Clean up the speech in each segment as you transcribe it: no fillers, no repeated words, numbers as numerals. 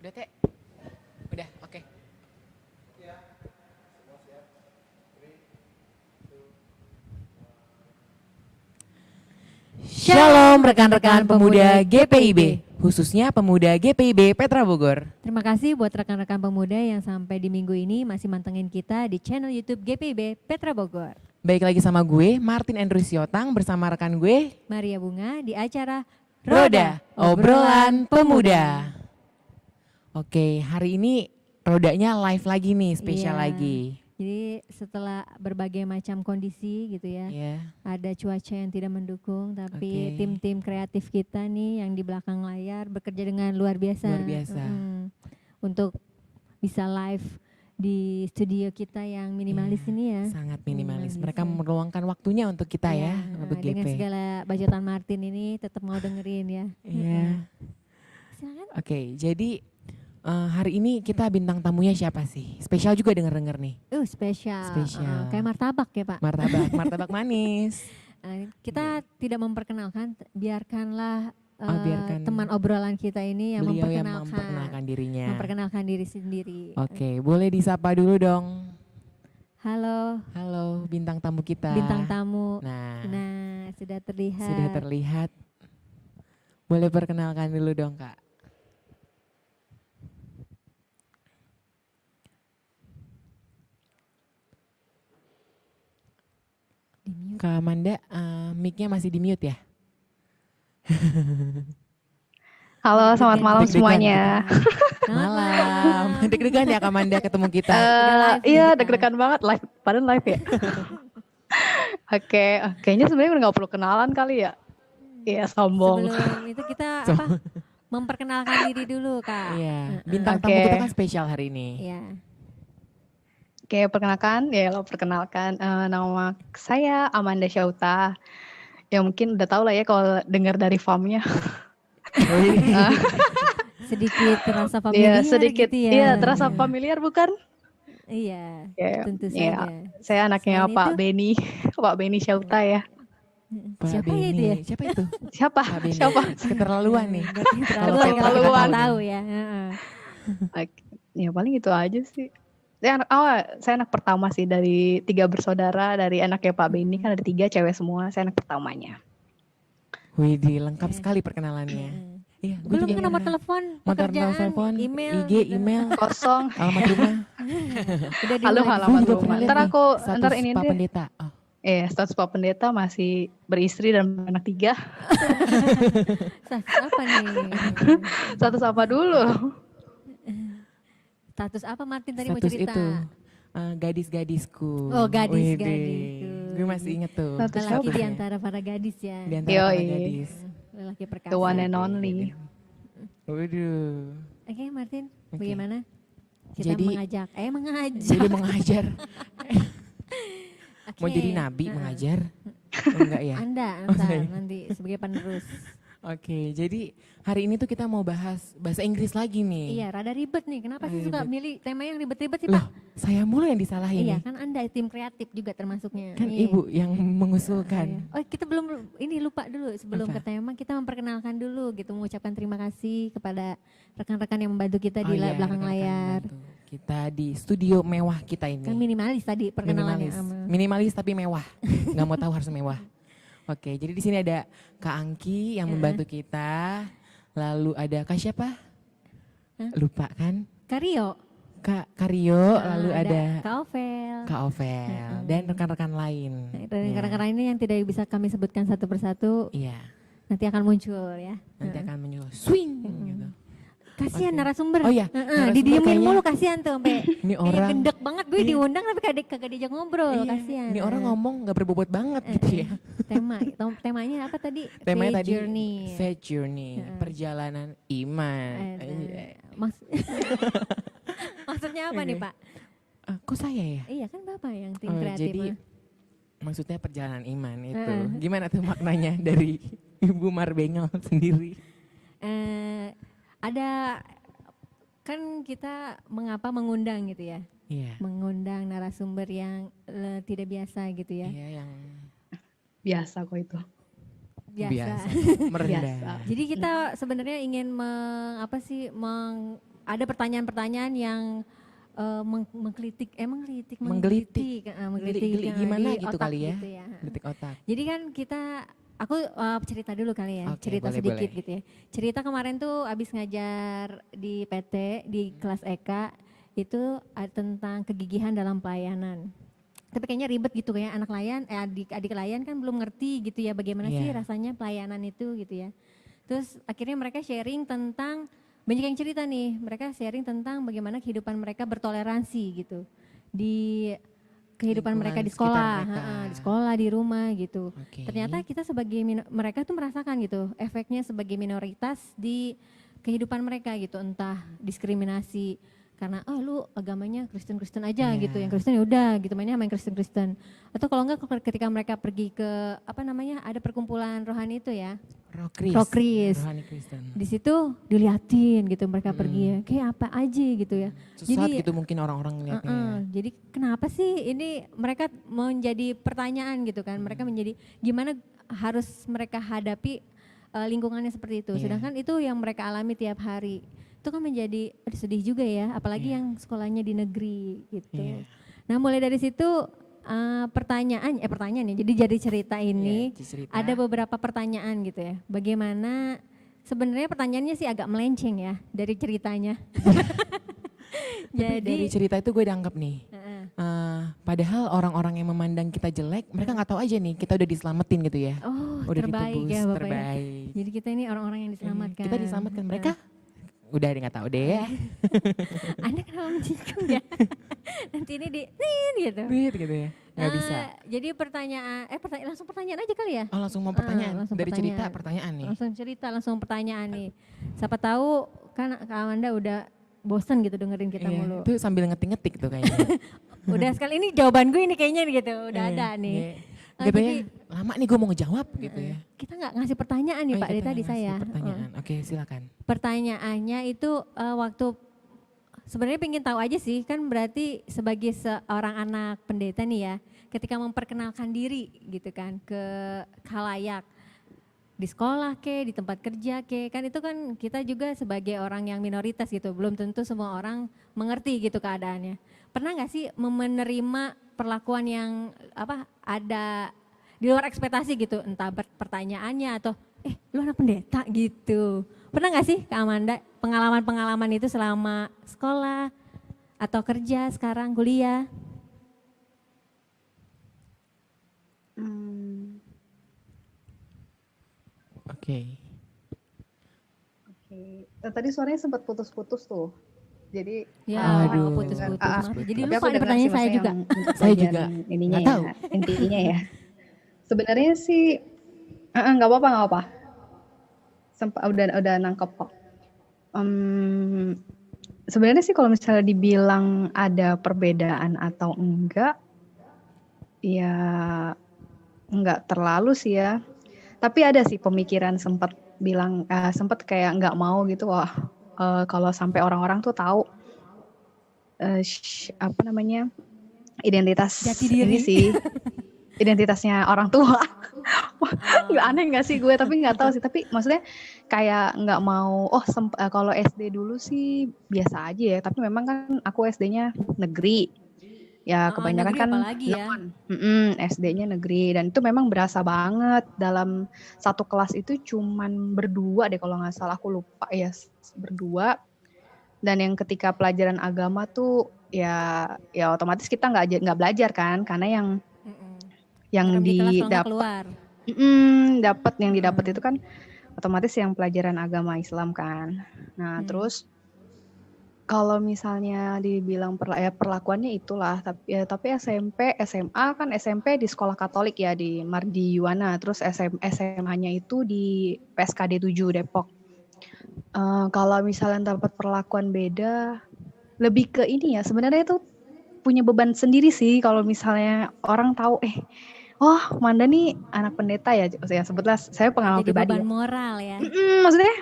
Udah, Teh? Udah, oke. Shalom rekan-rekan pemuda GPIB, khususnya pemuda GPIB Petra Bogor. Terima kasih buat rekan-rekan pemuda yang sampai di minggu ini masih mantengin kita di channel YouTube GPIB Petra Bogor. Baik lagi sama gue, Martin Andrew Siotang bersama rekan gue, Maria Bunga di acara Roda Obrolan Pemuda. Oke, hari ini rodanya live lagi nih, spesial Iya. lagi. Jadi setelah berbagai macam kondisi gitu ya, Iya. ada cuaca yang tidak mendukung, tapi Oke. tim-tim kreatif kita nih yang di belakang layar bekerja dengan luar biasa. Luar biasa. Untuk bisa live di studio kita yang minimalis Iya, ini ya. sangat minimalis. Minimalis Mereka ya. meluangkan waktunya untuk kita ya, Iya, untuk dengan GP. segala bajotan Martin ini tetap mau dengerin ya. Iya. Silakan. Oke, jadi hari ini kita bintang tamunya siapa sih? Spesial juga denger-denger nih. Spesial. Spesial. Kayak martabak ya Pak. Martabak manis. Kita tidak memperkenalkan, biarkanlah Biarkan teman obrolan kita ini yang beliau yang memperkenalkan, memperkenalkan dirinya. memperkenalkan diri sendiri. Oke, boleh disapa dulu dong. Halo, Halo bintang tamu kita. bintang tamu. Nah, Nah, sudah terlihat. sudah terlihat. Boleh perkenalkan dulu dong Kak. Di mute. Kak Amanda, mic-nya masih di mute ya? Halo, selamat malam Deg-degan semuanya. Malam. Deg-degan ya Kak Amanda ketemu kita. live nih Iya, kita. deg-degan banget live, padahal live ya. Oke, kayaknya sebenarnya udah nggak perlu kenalan kali ya. Iya, sombong. Sebelum itu kita memperkenalkan diri dulu Kak. Iya, bintang tamu Oke. kita kan spesial hari ini. Iya. Oke, perkenalkan, ya lo perkenalkan. Nama saya Amanda Syauta. Ya mungkin udah tahu lah ya kalau dengar dari farmnya. Sedikit terasa Iya, familiar sedikit. gitu ya. Iya, terasa familiar bukan? Iya, Ya, tentu ya. saja. Saya anaknya Selain Pak itu- Beni, Pak Beni Syauta ya. Pak Siapa ya itu Beni. ya? Siapa itu? Siapa? Pak Beni. Siapa? Keterlaluan nih. Berarti Kalau terlaluan kalau kita keterlaluan. nggak tahu ya. Heeh. Oke, ya paling itu aja sih. Saya anak pertama sih dari 3 bersaudara, dari anaknya Pak Beni kan ada 3 cewek semua, saya anak pertamanya. Widih, lengkap Oke. sekali perkenalannya. Iya, gue Belum juga ke nomor pernah. telepon, Nomor pekerjaan, telepon, email, IG, gitu. email, Kosong. alamat rumah. Udah Halo, diulang. halaman Gue juga rumah. pernah lihat Ntar nih, aku, status ntar ini Pak deh. Pendeta. Oh, Status Pak Pendeta masih beristri dan anak 3. Status apa nih? Status apa dulu? Status apa Martin tadi mau status cerita? itu. Gadis-gadisku. Oh, Widih, gadis-gadisku. gue masih inget tuh. Status Lelaki apa? di statusnya. antara para gadis ya. Di antara para Yoi. gadis. Lelaki perkasa. The one and Oke, only. Waduh. Oke Martin, Oke. bagaimana? Kita Jadi- mengajak, mengajak. Jadi mengajar. Oke. Mau jadi nabi Heeh. mengajar? Oh, enggak ya? Anda Oh, ntar saya. nanti sebagai penerus. Oke, jadi hari ini tuh kita mau bahas bahasa Inggris lagi nih. Iya, rada ribet nih. Kenapa sih Rada suka ribet. milih tema yang ribet-ribet sih Loh, Pak? saya mulu yang disalahin Iya, nih. kan Anda tim kreatif juga termasuknya. Kan Iya. ibu yang Iya. mengusulkan. Oh, kita belum ini lupa dulu sebelum Apa? ke tema kita memperkenalkan dulu gitu, mengucapkan terima kasih kepada rekan-rekan yang membantu kita Oh di iya, belakang rekan-rekan layar. bantu. Kita di studio mewah kita ini. Kan minimalis tadi perkenalannya. Minimalis. Minimalis tapi mewah. Nggak mau tahu harus mewah. Oke, jadi di sini ada Kak Angki yang membantu kita. Lalu ada Kak siapa? Hah? Lupa kan? Kario. Kak Karyo, lalu ada Kak Ovel. Kak Ovel dan rekan-rekan lain. Dan Ya. rekan-rekan ini yang tidak bisa kami sebutkan satu persatu Iya, nanti akan muncul ya. nanti akan menyuruh swing gitu. Kasihan Oke. narasumber. Oh iya, narasumber didiemin kayaknya- mulu kasihan tuh sampai Ini kayak orang gendek banget gue Iya. diundang tapi kagak diajak ngobrol, iya, kasihan. ini orang ngomong nggak berbobot banget gitu ya. Temanya apa tadi? Temanya Faith tadi Journey. Faith Journey, perjalanan iman. Maksudnya apa nih Oke. Pak? Kok saya ya? Iya kan Bapak yang tim Oh, kreatif. jadi mah. maksudnya perjalanan iman itu. Heeh. Gimana tuh maknanya dari Ibu Marbengel sendiri? Ada kan kita mengapa mengundang gitu ya? Iya. Mengundang narasumber yang tidak biasa gitu ya. Iya yang Biasa kok itu. Biasa. merendah. Biasa. Jadi kita sebenarnya ingin ada pertanyaan-pertanyaan yang menggelitik, Menggelitik. Geli gimana di gitu otak kali ya? gitu ya. Detik otak. Jadi kan aku cerita dulu kali ya, Oke, cerita boleh, sedikit boleh. gitu ya. Cerita kemarin tuh abis ngajar di PT, di kelas EK, itu tentang kegigihan dalam pelayanan. Tapi kayaknya ribet gitu kayak anak layan, adik layan kan belum ngerti gitu ya bagaimana sih Iya. rasanya pelayanan itu gitu ya. Terus akhirnya mereka sharing tentang, banyak yang cerita nih, mereka sharing tentang bagaimana kehidupan mereka bertoleransi gitu. Di kehidupan mereka Lingkungan di sekitar sekolah, mereka. di sekolah, di rumah gitu. Oke. Ternyata kita sebagai mereka tuh merasakan gitu efeknya sebagai minoritas di kehidupan mereka gitu, entah diskriminasi karena lu agamanya Kristen-Kristen aja Iya. gitu, yang Kristen ya udah gitu mainnya sama yang Kristen-Kristen. Atau kalau enggak ketika mereka pergi ke ada perkumpulan rohani itu ya, Rokris. Rohani Kristen. Di situ diliatin gitu mereka pergi ya, kayak apa aja gitu ya. Sesat gitu mungkin orang-orang ngeliatnya. Jadi kenapa sih ini mereka menjadi pertanyaan gitu kan, mereka menjadi gimana harus mereka hadapi lingkungannya seperti itu, Iya. sedangkan itu yang mereka alami tiap hari. Itu kan menjadi sedih juga ya, apalagi Iya. yang sekolahnya di negeri gitu. Iya. Nah mulai dari situ pertanyaan ya, jadi cerita ini Iya, cerita. ada beberapa pertanyaan gitu ya. Bagaimana sebenarnya pertanyaannya sih agak melenceng ya dari ceritanya. Tapi dari cerita itu gue dianggap nih, Heeh. padahal orang-orang yang memandang kita jelek, mereka nggak tahu aja nih kita udah diselamatin gitu ya. Oh Udah terbaik ditebus, ya Bapak ya. terbaik. Jadi kita ini orang-orang yang diselamatkan. Kita diselamatkan, mereka udah nggak tahu deh ya. Anda kenapa menyinggung ya? Nanti ini gitu. Wih, gitu ya. Nggak bisa. Jadi langsung pertanyaan aja kali ya? Oh langsung mau pertanyaan, langsung dari cerita pertanyaan. pertanyaan nih. Langsung pertanyaan nih. Siapa tahu kan Kak Amanda udah bosan gitu dengerin kita Iya, mulu. itu sambil ngetik-ngetik tuh kayaknya. Udah sekali ini jawaban gue ini kayaknya gitu, udah Iya, ada nih. iya. Gitu ya, lama nih gue mau ngejawab gitu ya. Kita nggak ngasih pertanyaan nih Oh, Pak kita dari tadi ngasih saya. Pertanyaan, oke silakan. Pertanyaannya itu waktu sebenarnya pengen tahu aja sih, kan berarti sebagai seorang anak pendeta nih ya, ketika memperkenalkan diri gitu kan ke khalayak, di sekolah di tempat kerja kan itu kan kita juga sebagai orang yang minoritas gitu, belum tentu semua orang mengerti gitu keadaannya. Pernah nggak sih menerima perlakuan yang ada di luar ekspektasi gitu, entah pertanyaannya atau lu anak pendeta gitu. Pernah nggak sih Kak Amanda pengalaman-pengalaman itu selama sekolah atau kerja sekarang kuliah? Oke. Tadi suaranya sempat putus-putus tuh. Jadi Ya, Aduh, putus-putus. Maaf. Jadi tapi lupa aku ada dengar pertanyaan sih saya maksudnya juga. yang untuk Saya bagian juga ininya nggak tahu. ya, intinya ya. Sebenarnya sih nggak apa-apa. Sempat udah nangkep kok. Sebenarnya sih kalau misalnya dibilang ada perbedaan atau enggak, ya enggak terlalu sih ya. Tapi ada sih pemikiran sempat kayak nggak mau gitu, wah kalau sampai orang-orang tuh tahu identitas Jati diri. ini sih, identitasnya orang tua. Wah, aneh nggak sih gue, tapi nggak tahu sih. Tapi maksudnya kayak nggak mau. Kalau SD dulu sih biasa aja ya. Tapi memang kan aku SD-nya negeri. Ya kebanyakan negeri kan apalagi ya. SD-nya negeri, dan itu memang berasa banget dalam satu kelas itu cuman berdua deh kalau nggak salah, aku lupa ya, berdua. Dan yang ketika pelajaran agama tuh ya otomatis kita nggak belajar kan, karena yang didapat itu kan otomatis yang pelajaran agama Islam kan. Nah terus kalau misalnya dibilang perlakuannya itulah, tapi SMP, SMA kan, SMP di sekolah Katolik ya di Mardi Yuwana, terus SMA-nya itu di PSKD 7 Depok. Kalau misalnya dapat perlakuan beda, lebih ke ini ya, sebenarnya itu punya beban sendiri sih kalau misalnya orang tahu Manda nih anak pendeta ya sebetulnya saya pengalaman jadi pribadi. Jadi beban moral ya. Maksudnya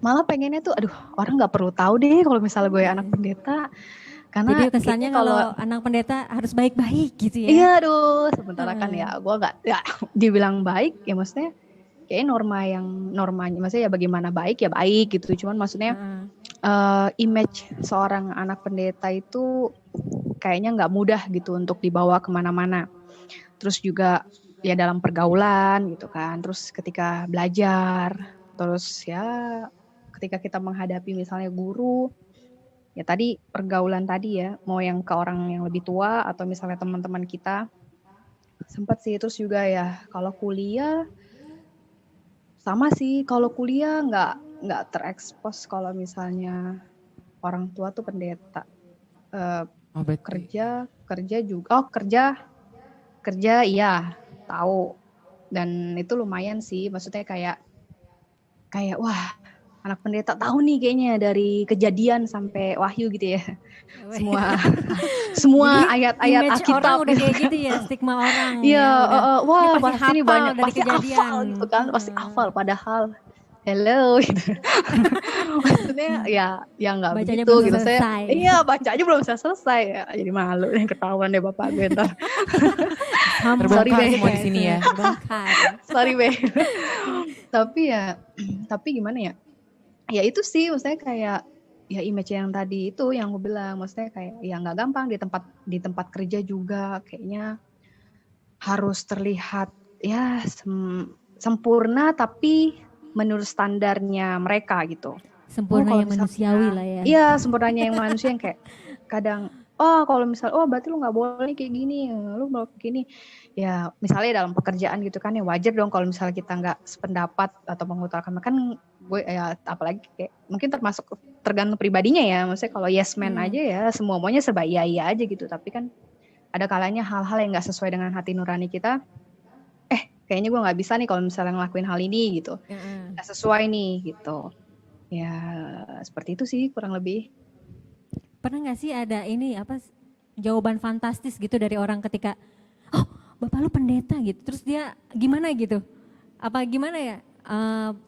malah pengennya tuh orang nggak perlu tahu deh kalau misalnya gue anak pendeta, karena jadi kesannya kalau anak pendeta harus baik-baik gitu ya. Iya sementara kan ya gue nggak dibilang baik ya, maksudnya kayak normanya maksudnya ya bagaimana baik ya baik gitu, cuman maksudnya image seorang anak pendeta itu kayaknya nggak mudah gitu untuk dibawa kemana-mana. Terus juga ya dalam pergaulan gitu kan. Terus ketika belajar, terus ya ketika kita menghadapi misalnya guru, ya tadi pergaulan tadi ya, mau yang ke orang yang lebih tua atau misalnya teman-teman kita, sempat sih. Terus juga ya kalau kuliah sama sih, kalau kuliah nggak terekspos kalau misalnya orang tua tuh pendeta. Oh berarti Kerja juga, kerja iya tahu, dan itu lumayan sih, maksudnya kayak wah anak pendeta tahu nih kayaknya dari Kejadian sampai Wahyu gitu ya, semua semua Jadi ayat-ayat image orang Alkitab udah gitu. kayak gitu ya, stigma orang Iya, ya udah. Ini wah pasti pasti nih hafal banyak, dari pasti hafal Kejadian. gitu kan, pasti hafal, padahal hello gitu. Maksudnya ya nggak Bacanya begitu belum gitu. Saya selesai. iya baca aja belum bisa selesai ya. Jadi malu nih ketahuan deh bapak gue ntar. Sorry terbongkar Be. semua di sini ya. Terbongkar. Sorry Be. Tapi gimana ya? Ya itu sih maksudnya kayak ya image yang tadi itu yang gue bilang, maksudnya kayak ya nggak gampang di tempat kerja juga kayaknya harus terlihat ya sempurna tapi menurut standarnya mereka gitu. Sempurna Kalau yang manusiawi lah ya. Iya, sempurnanya yang manusia yang kayak kadang kalau misal berarti lu nggak boleh kayak gini, lu mau begini. Ya misalnya dalam pekerjaan gitu kan ya wajar dong kalau misalnya kita nggak sependapat atau mengutarakan, kan gue ya apalagi kayak mungkin tergantung pribadinya ya. Maksudnya kalau yes man aja ya semua maunya serba iya aja gitu, tapi kan ada kalanya hal-hal yang nggak sesuai dengan hati nurani kita. Kayaknya gue nggak bisa nih kalau misalnya ngelakuin hal ini gitu, nggak sesuai nih gitu. Ya seperti itu sih kurang lebih. Pernah nggak sih ada ini apa jawaban fantastis gitu dari orang ketika, oh bapak lu pendeta gitu, terus dia gimana gitu? Apa gimana ya?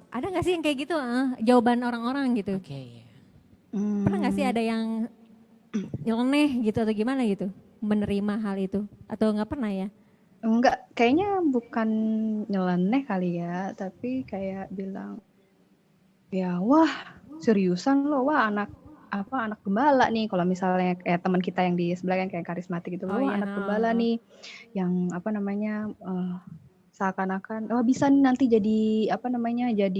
Ada nggak sih yang kayak gitu? Jawaban orang-orang gitu. Oke. Pernah nggak sih ada yang nyeleneh gitu atau gimana gitu menerima hal itu? Atau nggak pernah ya? Enggak, kayaknya bukan nyeleneh kali ya, tapi kayak bilang, ya wah seriusan lo, wah anak gembala nih, kalau misalnya kayak teman kita yang di sebelah kan kayak karismatik gitu, wah anak gembala nih, yang seakan-akan bisa nih nanti jadi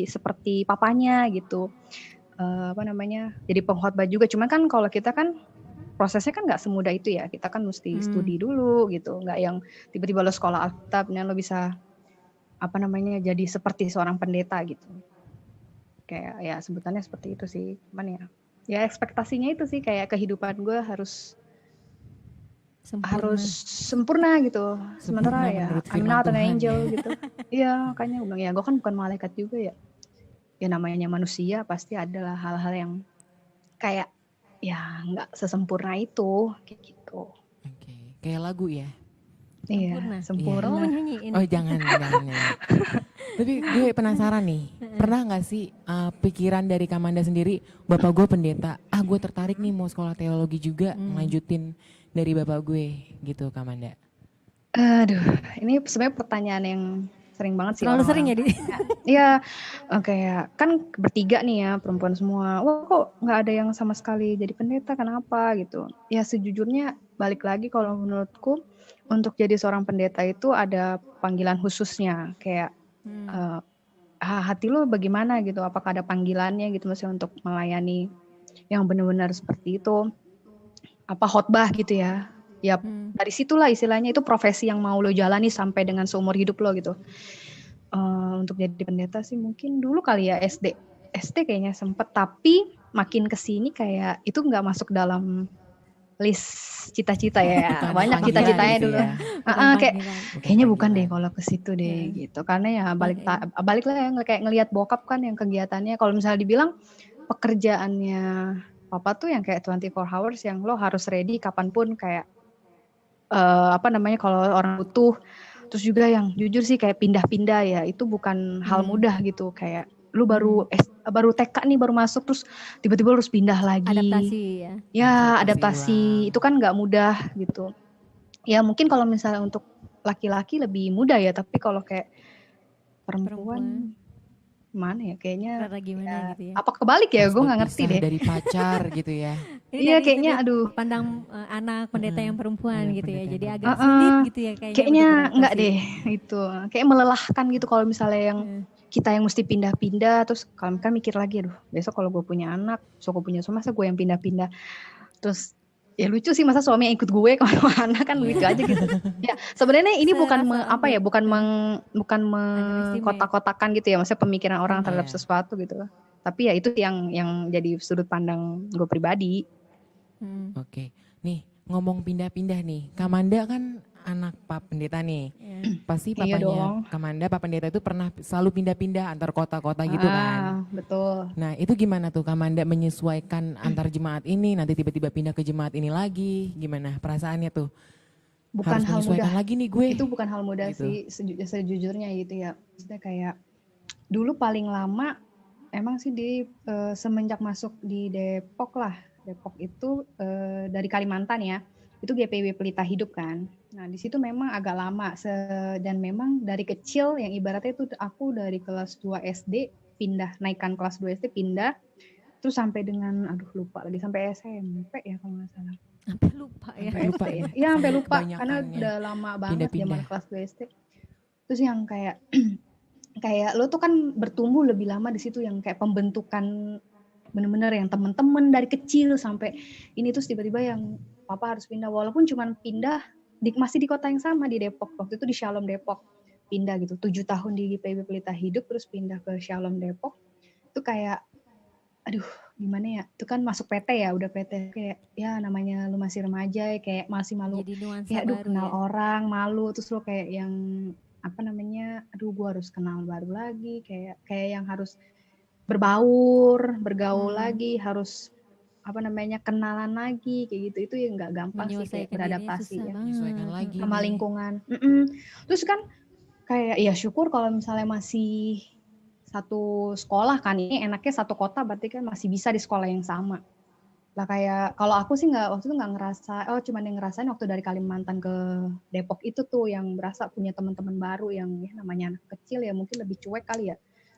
seperti papanya gitu, jadi pengkhotbah juga. Cuman kan kalau kita kan prosesnya kan nggak semudah itu ya, kita kan mesti studi dulu gitu, nggak yang tiba-tiba lo sekolah Alkitab dan lo bisa jadi seperti seorang pendeta gitu. Kayak ya sebutannya seperti itu sih, cuman ya ekspektasinya itu sih kayak kehidupan gue harus sempurna gitu. Sementara ya I'm not an angel gitu. Iya, makanya gue bilang ya gue kan bukan malaikat juga ya. Ya namanya manusia pasti adalah hal-hal yang kayak ya nggak sesempurna itu kayak gitu. Oke, kayak lagu ya. Sempurna. Oh menyanyiin. Oh jangan. Tapi gue penasaran nih, pernah nggak sih pikiran dari Kamanda sendiri, bapak gue pendeta, gue tertarik nih mau sekolah teologi juga, ngelanjutin dari bapak gue gitu Kamanda? Aduh, ini sebenarnya pertanyaan yang sering banget sih. Terlalu sering ya di. Iya, kayak kan bertiga nih ya perempuan semua. Wah kok nggak ada yang sama sekali jadi pendeta, kenapa gitu? Ya sejujurnya balik lagi kalau menurutku untuk jadi seorang pendeta itu ada panggilan khususnya. Kayak hati lo bagaimana gitu? Apakah ada panggilannya gitu maksudnya untuk melayani yang benar-benar seperti itu? Apa khotbah gitu ya? Ya dari situlah istilahnya itu profesi yang mau lo jalani sampai dengan seumur hidup lo gitu. Untuk jadi pendeta sih mungkin dulu kali ya SD kayaknya sempet, tapi makin kesini kayak itu nggak masuk dalam list cita-cita ya. Banyak cita-citanya dulu. Ya. Kayaknya bukan deh kalau ke situ deh gitu. Karena ya balik lah yang kayak ngelihat bokap kan yang kegiatannya, kalau misalnya dibilang pekerjaannya papa tuh yang kayak 24 hours yang lo harus ready kapanpun, kayak kalau orang butuh. Terus juga yang jujur sih kayak pindah-pindah ya, itu bukan hal mudah gitu. Kayak lu baru TK nih baru masuk terus tiba-tiba harus pindah lagi. Adaptasi ya. Ya adaptasi itu kan nggak mudah gitu. Ya mungkin kalau misalnya untuk laki-laki lebih mudah ya, tapi kalau kayak perempuan Mana ya, kayaknya Rara gimana ya, gitu ya. apa kebalik ya, Harus gue nggak ngerti berpisah deh. dari pacar gitu ya. Ini Iya dari kayaknya sudut aduh, pandang anak pendeta yang perempuan Anak gitu ya. pendeta yang Jadi agak perempuan. sulit heeh, gitu ya kayaknya kayaknya untuk enggak beradaptasi. deh itu. Kayak melelahkan gitu kalau misalnya yang Eh, kita yang mesti pindah-pindah, terus kalau kan mikir lagi, aduh besok kalau gue punya anak, besok gue punya suami, masa gue yang pindah-pindah. Terus ya lucu sih, masa suami yang ikut gue kemana-mana, kan lucu Iya. aja gitu. Ya sebenarnya ini bukan Serasa apa ya, bukan underestimate. mengkotak-kotakan gitu ya, maksudnya pemikiran orang terhadap Iya. sesuatu gitu. Tapi ya itu yang jadi sudut pandang gue pribadi. Hmm, Oke. Nih, ngomong pindah-pindah nih. Kamanda kan anak Pak Pendeta nih. ya. Pasti Iya papanya dong. Kamanda, Pak Pendeta itu pernah selalu pindah-pindah antar kota-kota gitu kan. Betul. Nah, itu gimana tuh Kamanda menyesuaikan antar jemaat ini, nanti tiba-tiba pindah ke jemaat ini lagi. Gimana perasaannya tuh? Bukan Harus hal menyesuaikan mudah. lagi nih gue. Itu bukan hal mudah Gitu. sih, sejujurnya gitu ya. Maksudnya kayak dulu paling lama emang sih semenjak masuk di Depok lah. Depok itu dari Kalimantan ya. Itu GPIB Pelita Hidup kan. Nah, di situ memang agak lama dan memang dari kecil yang ibaratnya itu aku dari kelas 2 SD pindah, naikkan kelas 2 SD pindah, terus sampai dengan aduh lupa lagi, sampai SMP ya kalau nggak salah. Sampai lupa ya. Sampai lupa ya. ya. Iya, sampai Saking lupa karena kebanyakannya. udah lama banget Pindah-pindah. zaman kelas 2 SD. Terus yang kayak kayak lo tuh kan bertumbuh lebih lama di situ, yang kayak pembentukan bener-bener yang temen-temen dari kecil sampai ini, terus tiba-tiba yang papa harus pindah walaupun cuman pindah masih di kota yang sama di Depok, waktu itu di Shalom Depok pindah gitu, 7 tahun di GPIB Pelita Hidup terus pindah ke Shalom Depok. Itu kayak aduh gimana ya, itu kan masuk PT ya, udah PT kayak ya namanya lu masih remaja kayak masih malu, Jadi nuansa kayak aduh baru kenal ya. orang malu, terus lo kayak yang apa namanya, aduh gue harus kenal baru lagi, kayak yang harus bergaul lagi, harus apa namanya, kenalan lagi kayak gitu. Itu yang nggak gampang sih, kayak Menyelesaikan dirinya beradaptasi susah ya Menyesuaikan banget. lagi sama nih. lingkungan. Terus kan kayak ya syukur kalau misalnya masih satu sekolah kan, ini enaknya satu kota berarti kan masih bisa di sekolah yang sama lah. Kayak kalau aku sih nggak, waktu itu nggak ngerasa, cuman yang ngerasain waktu dari Kalimantan ke Depok itu tuh yang berasa punya teman-teman baru yang ya namanya anak kecil ya mungkin lebih cuek kali ya,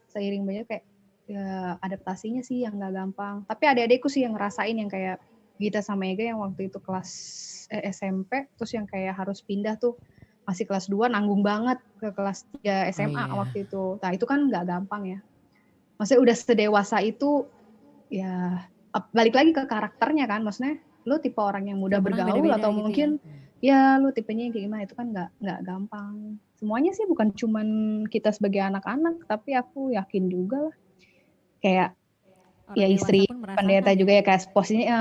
seiring banyak kayak ya adaptasinya sih yang nggak gampang. Tapi adik-adikku sih yang ngerasain, yang kayak Gita sama Ega yang waktu itu kelas SMP terus yang kayak harus pindah tuh masih kelas 2 nanggung banget ke kelas 3 SMA iya. waktu itu. Nah itu kan nggak gampang ya. Maksudnya udah sedewasa itu ya balik lagi ke karakternya kan. Maksudnya lu tipe orang yang mudah Tiap orang bergaul beda-beda atau gitu mungkin ya lu tipenya yang kayak gimana, itu kan nggak gampang. Semuanya sih bukan cuman kita sebagai anak-anak, tapi aku yakin juga lah kayak Orang ya dewasa istri pun pendeta merasakan juga ya. ya, kayak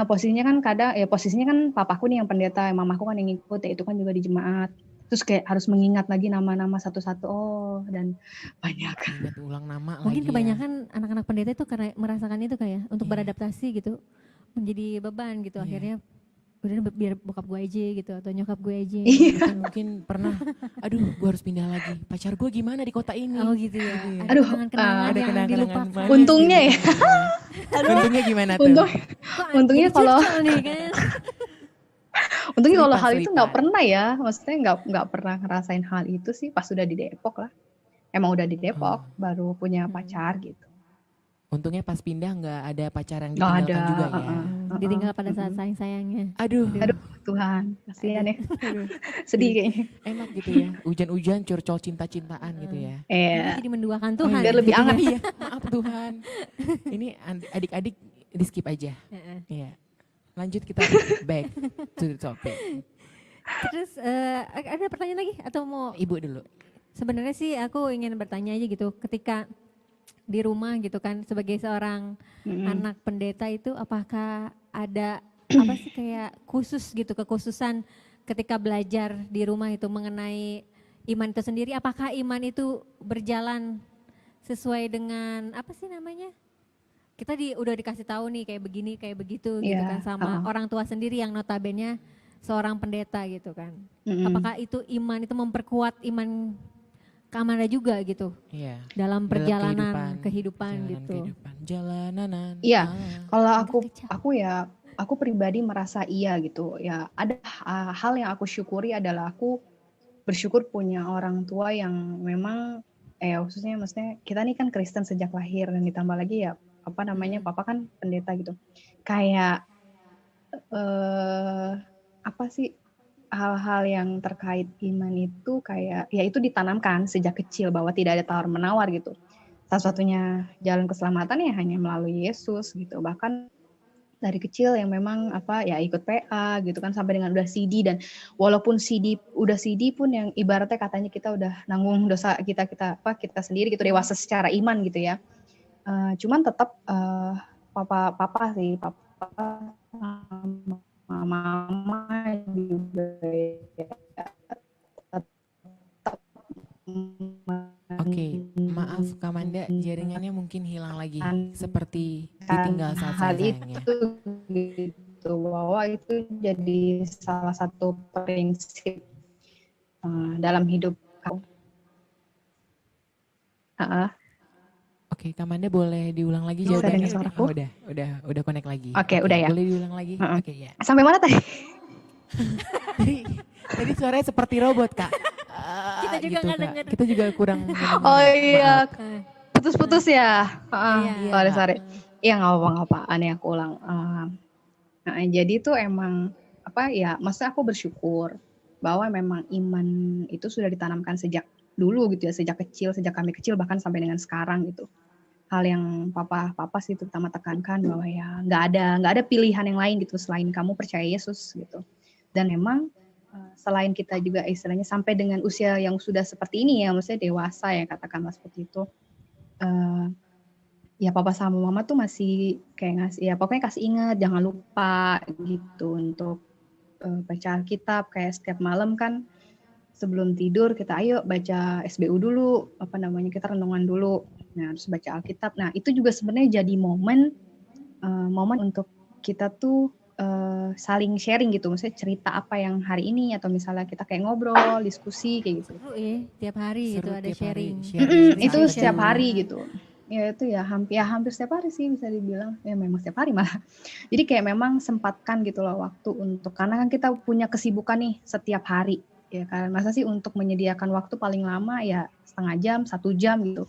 posisinya kan kadang ya posisinya kan papaku nih yang pendeta, mamaku kan yang ngikut ya, itu kan juga di jemaat. Terus kayak harus mengingat lagi nama-nama satu-satu, dan banyak. Ingat ulang nama Mungkin lagi kebanyakan anak-anak pendeta itu karena merasakan itu kayak untuk Iya. beradaptasi gitu, menjadi beban gitu. Iya. Akhirnya udah biar bokap gue aja gitu atau nyokap gue aja. Iya. Atau mungkin pernah, aduh gue harus pindah lagi. Pacar gue gimana di kota ini? Oh gitu ya. Gitu ya. Ada Aduh, kenangan-kenangan Ada yang kenangan dilupakan. banyak Untungnya gitu. ya. Untungnya gimana tuh? Kok Untungnya jadi kalau- curcol nih kan. Untungnya kalau Selipar, hal itu selipar. nggak pernah ya, maksudnya nggak pernah ngerasain hal itu sih pas sudah di Depok lah. Emang udah di Depok baru punya pacar gitu. Untungnya pas pindah nggak ada pacar yang Nggak ditinggalkan ada, juga ya. Ditinggal pada saat sayang-sayangnya. Aduh, Aduh Tuhan, kasihan ya. Sedih kayaknya. enak gitu ya. Hujan-hujan curcol cinta-cintaan gitu ya. Iya. Jadi menduakan Tuhan. biar lebih Jadinya, anget. Iya, maaf Tuhan. Ini adik-adik di skip aja. Heeh. Iya. Lanjut kita back to the topic. Terus ada pertanyaan lagi atau mau? Ibu dulu. Sebenarnya sih aku ingin bertanya aja gitu, ketika di rumah gitu kan sebagai seorang anak pendeta itu apakah ada apa sih kayak khusus gitu, kekhususan ketika belajar di rumah itu mengenai iman itu sendiri, apakah iman itu berjalan sesuai dengan apa sih namanya? Kita udah dikasih tahu nih kayak begini kayak begitu gitu Iya, kan sama orang tua sendiri yang notabene seorang pendeta gitu kan. Apakah itu iman itu memperkuat iman Kamanda juga gitu Iya. dalam perjalanan kehidupan Jalanan gitu. kehidupan, jalanan. Iya, kalau kecap. aku pribadi merasa iya gitu. Ya ada hal yang aku syukuri adalah aku bersyukur punya orang tua yang memang khususnya maksudnya kita nih kan Kristen sejak lahir dan ditambah lagi ya apa namanya papa kan pendeta gitu. Kayak eh apa sih hal-hal yang terkait iman itu kayak ya itu ditanamkan sejak kecil bahwa tidak ada tawar menawar gitu. Satu-satunya jalan keselamatan ya hanya melalui Yesus gitu. Bahkan dari kecil yang memang apa ya ikut PA gitu kan sampai dengan udah CD dan walaupun udah CD pun yang ibaratnya katanya kita udah nanggung dosa kita sendiri gitu dewasa secara iman gitu ya. Cuman tetap papa sama mama juga ya tetap Oke, maaf Kamanda, jaringannya mungkin hilang lagi, seperti kan ditinggal saat hal sayang-sayangnya. itu gitu bahwa itu jadi salah satu prinsip dalam hidup aku. Oke, Kamanda boleh diulang lagi Bisa jawabannya? dengar suaraku? Oh, udah connect lagi. Oke, udah ya. Boleh diulang lagi? Oke, ya. Sampai mana tadi? Tadi suaranya seperti robot, Kak. Kita juga gitu, nggak Kak. denger. Kita juga kurang mendengar. Oh Kak. iya, Maaf. putus-putus ya. Iya. Sorry. Iya nggak apa-apa. Aneh aku ulang. Jadi tuh emang apa ya? Maksudnya aku bersyukur bahwa memang iman itu sudah ditanamkan sejak dulu gitu ya, sejak kecil, sejak kami kecil bahkan sampai dengan sekarang gitu. Hal yang papa sih terutama tekankan bahwa ya nggak ada pilihan yang lain gitu selain kamu percaya Yesus gitu. Dan memang selain kita juga istilahnya sampai dengan usia yang sudah seperti ini ya, maksudnya dewasa ya katakanlah seperti itu. Ya papa sama mama tuh masih kayak ngasih ya pokoknya kasih ingat jangan lupa gitu untuk baca Alkitab kayak setiap malam kan sebelum tidur kita ayo baca SBU dulu apa namanya kita renungan dulu. Nah, harus baca Alkitab. Nah, itu juga sebenarnya jadi momen untuk kita tuh saling sharing gitu. Maksudnya cerita apa yang hari ini atau misalnya kita kayak ngobrol, diskusi kayak gitu. Seru ya, tiap hari Seru itu ada tiap hari, sharing. Itu Satu setiap jam. hari gitu. Ya itu ya hampir setiap hari sih bisa dibilang. Ya memang setiap hari malah. Jadi kayak memang sempatkan gitu loh waktu untuk karena kan kita punya kesibukan nih setiap hari. Ya kan. Masa sih untuk menyediakan waktu paling lama ya setengah jam, 1 jam gitu.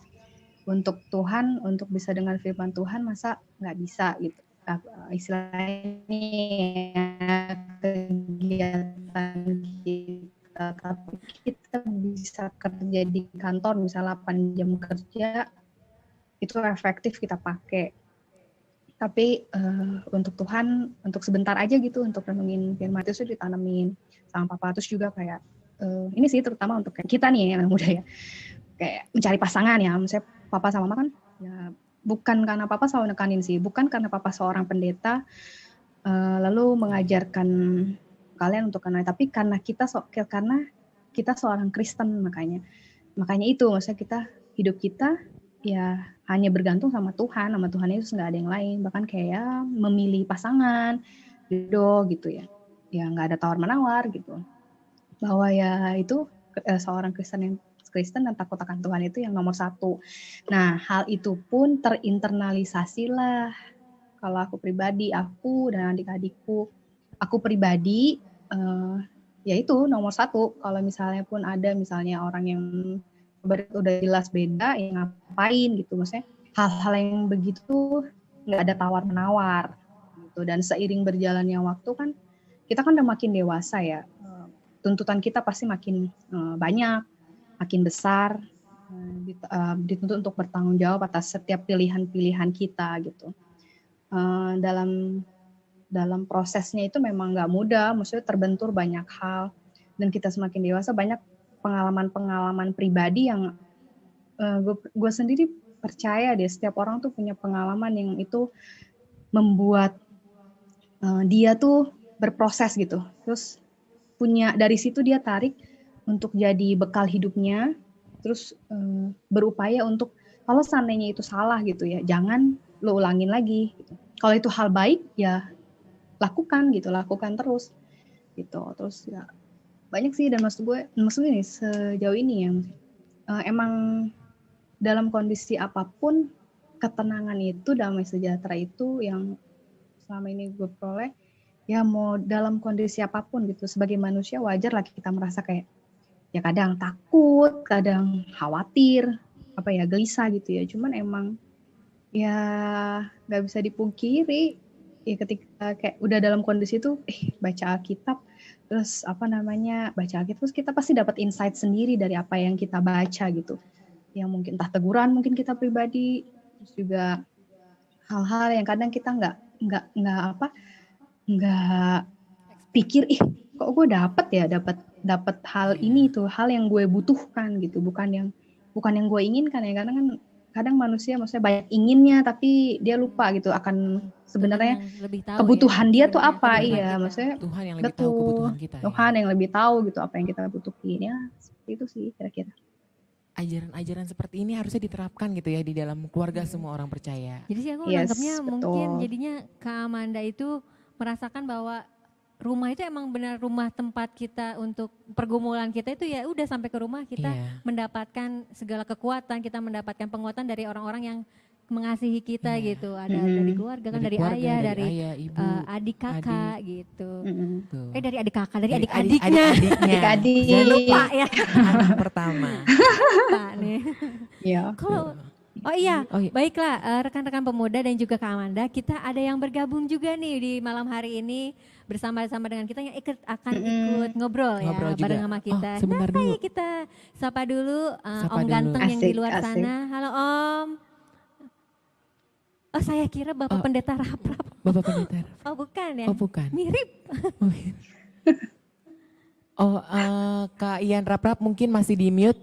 Untuk Tuhan, untuk bisa dengar firman Tuhan masa nggak bisa gitu. Istilahnya kegiatan kita, tapi kita bisa kerja di kantor misalnya 8 jam kerja itu efektif kita pakai. Tapi untuk Tuhan, untuk sebentar aja gitu untuk renungin firman itu ditanemin sama papa terus juga kayak ini sih terutama untuk kayak kita nih yang muda ya kayak mencari pasangan ya, misalnya papa sama mama kan ya bukan karena papa selalu nekanin sih, bukan karena papa seorang pendeta lalu mengajarkan kalian untuk kenal, tapi karena kita seorang Kristen makanya itu maksudnya hidup kita ya hanya bergantung sama Tuhan Yesus nggak ada yang lain, bahkan kayak memilih pasangan jodoh gitu ya nggak ada tawar menawar gitu, bahwa ya itu seorang Kristen dan takut akan Tuhan itu yang nomor 1. Nah, hal itu pun terinternalisasi lah. Kalau aku pribadi, aku dan adik-adikku, aku pribadi, ya itu nomor 1. Kalau misalnya pun ada misalnya orang yang udah jelas beda, ya ngapain gitu. Maksudnya hal-hal yang begitu nggak ada tawar-menawar. Gitu. Dan seiring berjalannya waktu kan, kita kan udah makin dewasa ya. Tuntutan kita pasti makin banyak, makin besar, dituntut untuk bertanggung jawab atas setiap pilihan-pilihan kita gitu. Dalam prosesnya itu memang nggak mudah, maksudnya terbentur banyak hal, dan kita semakin dewasa banyak pengalaman-pengalaman pribadi yang gue sendiri percaya deh setiap orang tuh punya pengalaman yang itu membuat dia tuh berproses gitu, terus dari situ dia tarik untuk jadi bekal hidupnya, terus berupaya untuk kalau seandainya itu salah gitu ya, jangan lo ulangin lagi. Gitu. Kalau itu hal baik ya lakukan terus gitu. Terus ya banyak sih dan maksudnya nih sejauh ini yang emang dalam kondisi apapun ketenangan itu, damai sejahtera itu yang selama ini gue peroleh. Ya mau dalam kondisi apapun gitu, sebagai manusia wajar lah kita merasa kayak ya kadang takut, kadang khawatir, apa ya, gelisah gitu ya. Cuman emang ya nggak bisa dipungkiri ya ketika kayak udah dalam kondisi itu baca Alkitab terus apa namanya baca Alkitab terus kita pasti dapat insight sendiri dari apa yang kita baca gitu, yang mungkin entah teguran mungkin kita pribadi, terus juga hal-hal yang kadang kita nggak pikir kok gue dapat hal ini tuh, hal yang gue butuhkan gitu, bukan yang gue inginkan ya. Kadang manusia maksudnya banyak inginnya tapi dia lupa gitu akan sebenarnya Tuhan yang lebih tahu kebutuhan ya, dia tuh sebenarnya apa. kebutuhan Iya kita. maksudnya Tuhan yang lebih tahu betul, kebutuhan kita. Tuhan Ya. yang lebih tahu gitu apa yang kita butuhin ya, seperti itu sih kira-kira. Ajaran-ajaran seperti ini harusnya diterapkan gitu ya di dalam keluarga semua orang percaya. Jadi sih aku Yes, nangkepnya mungkin betul. jadinya Kak Amanda itu merasakan bahwa rumah itu emang benar rumah tempat kita untuk pergumulan kita itu ya udah sampai ke rumah kita Iya. mendapatkan segala kekuatan, kita mendapatkan penguatan dari orang-orang yang mengasihi kita Iya. gitu. Ada dari keluarga kan, dari keluarga, ayah, dari ibu, adik kakak gitu. tuh. Dari adik kakak, dari Dari adik-adiknya. adik-adiknya. Adik-adik. Jangan lupa ya. Anak pertama. Lupa nih. Ya. Kalau Oh iya, Oh iya. baiklah rekan-rekan pemuda dan juga Kak Amanda, kita ada yang bergabung juga nih di malam hari ini bersama-sama dengan kita yang akan ikut ngobrol ya Ngobrol juga. bareng sama kita. Oh, sebentar dulu. Ayo kita sapa dulu Sapa Om dulu. Ganteng yang di Asik, luar asik. sana. Halo Om. Oh saya kira Bapak Oh. Pendeta Raprap. Bapak Pendeta. Oh bukan ya? Oh bukan. Mirip. Oh Kak Ian Raprap mungkin masih di mute.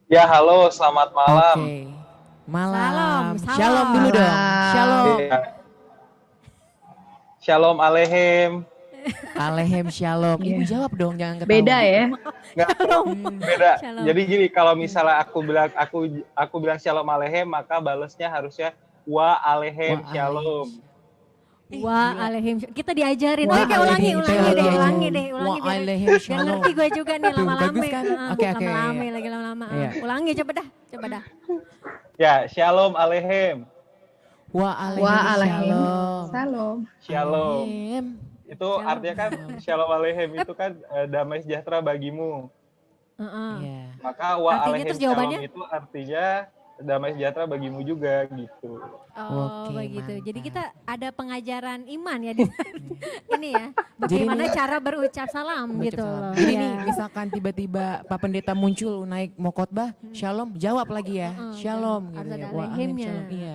Ya, halo, selamat malam. Oke. Malam. Salam. Shalom dulu dong. Malam. Shalom. Iya. Shalom Alehem. Alehem shalom. Ibu jawab dong, jangan ketawa. Beda ya. Nggak, beda. Shalom. Jadi gini, kalau misalnya aku bilang Shalom Alehem, maka balesnya harusnya Wa Alehem Wa Shalom. Wah, alehim. Kita diajarin. Wah, Oh, kayak ulangi alehim. deh, Wah, ulangi deh. Wah, biar alehim biar shalom. ngerti gue juga nih Tuh, lama-lama. bagus kan? Oke, oke. Lama-lama lagi lama-lama. Iya. Ulangi coba dah. Ya, Shalom Alehem. Wa alehim Wah, alaihi shalom. salam. Shalom. Alehim. Itu Shalom. artinya kan Shalom Alehem itu kan damai sejahtera bagimu. Heeh. Iya. Maka Wa Artinya Alehem terus jawabannya? Shalom itu artinya damai sejahtera bagimu juga gitu. Oh, Oke, begitu. Jadi mantap. kita ada pengajaran iman ya di ini ya. Bagaimana nih- cara berucap salam Baca gitu salam. loh. Jadi Iya. nih misalkan tiba-tiba Pak Pendeta muncul naik mau khotbah, shalom, jawab lagi ya, shalom harus gitu ada ya. Wa alehim alehimnya. shalom. Iya.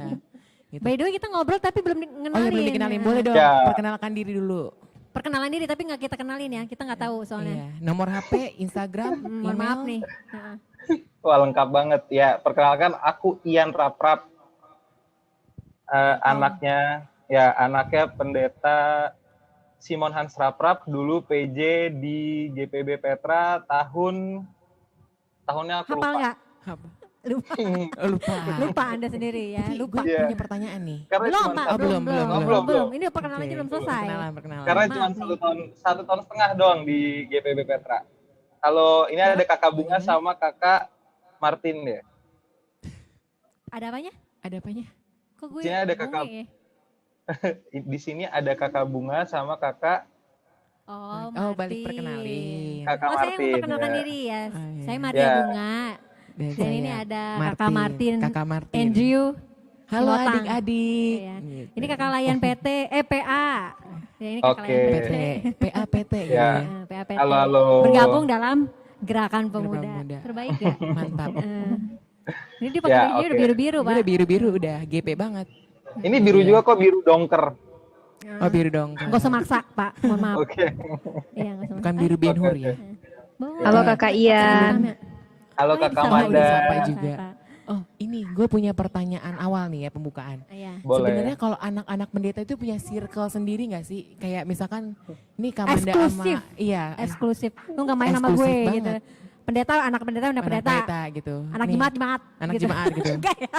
Gitu. By the way kita ngobrol tapi belum ngenalin. Oh ya belum dikenalin, boleh dong Ya. perkenalkan diri dulu. Perkenalan diri tapi nggak kita kenalin ya. Kita nggak tahu soalnya. Iya. Nomor HP, Instagram, Mohon maaf email. nih. Heeh. Wah, lengkap banget ya. Perkenalkan aku Ian Raprap. Anaknya Pendeta Simon Hans Raprap, dulu PJ di GPB Petra tahunnya aku Hafal lupa. nggak? Apa? Lupa. Oh, lupa. Lupa Anda sendiri ya. Tapi Lupa. gue Iya. punya pertanyaan nih. Karena Belum cuma Pak, satu- belum. belum. Ini perkenalan aja Oke. belum selesai. Perkenalan. Karena Maaf cuma nih. satu tahun setengah doang di GPB Petra. Kalau ini ada kakak Bunga sama kakak Martin deh. Ada apanya? Ada apanya? Kok gue Sini ada bunyi kakak. ya? Di sini ada kakak Bunga sama kakak Oh, Oh, balik Martin. perkenalin. Kakak Oh, saya Martin, memperkenalkan ya. diri ya. Oh, iya. Saya Maria Ya. Bunga. Dan Dan ini saya, ada kakak Martin, Kakak Martin. Andrew. Halo Simotang. adik-adik. Iya. Gitu. Ini kakak layan PT, PA. Ya, ini kakak Oke. layan PT, PT. PAPT gitu Ya. ya. PA, PT. Halo, halo. Bergabung dalam Gerakan Pemuda. Pemuda. Terbaik gak? Mantap. Ini dia pakai Ya, bajunya udah oke. biru-biru, Pak. Udah biru-biru udah GP banget. Ini biru juga kok, biru dongker. Oh biru dong. Gak usah maksa, Pak. Mohon maaf. Oke. Iya, gak usah Bukan maksa. biru Ben Hur ya. Bawa. Halo Kakak Ian. Halo Oh, kakak disapa, Manda. disapa disapa. juga. Oh ini gue punya pertanyaan awal nih ya pembukaan. Iya. Sebenarnya Boleh. kalau anak-anak pendeta itu punya circle sendiri nggak sih? Kayak misalkan ini Kamanda Eksklusif. sama iya Eksklusif. Lu gak main sama Eksklusif gue banget. gitu. Pendeta, anak pendeta, anak anak pendeta. gitu. Anak Nih, jemaat. Anak gitu. jemaat gitu. Enggak ya?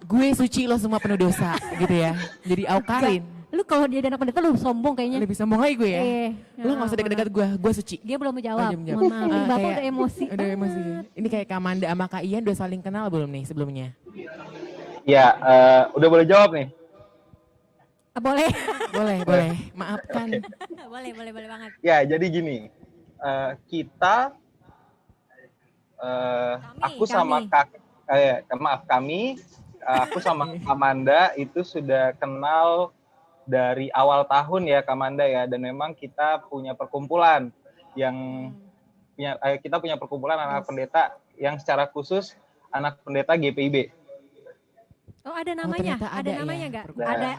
Gue suci lo semua penuh dosa gitu ya. Jadi aukarin. Lu kalau dia anak pendeta lu sombong kayaknya. Lebih sombong lagi gue ya. Lo gak usah mohon dekat-dekat gue suci. Dia belum Oh, menjawab. dia menjawab. Mohon maaf. Ini Bapak Kayak udah emosi. Udah emosi. Ini kayak Kamanda sama Kak Ian udah saling kenal belum nih sebelumnya? Ya, udah boleh jawab nih. Boleh. Boleh. Maafkan. boleh banget. Ya, jadi gini. Kita aku sama aku sama Kamanda itu sudah kenal dari awal tahun ya Kamanda ya, dan memang kita punya perkumpulan yang kita punya perkumpulan anak pendeta yang secara khusus anak pendeta GPIB. Oh ada namanya, ternyata ada namanya ya, nggak? perkumpulan. Ada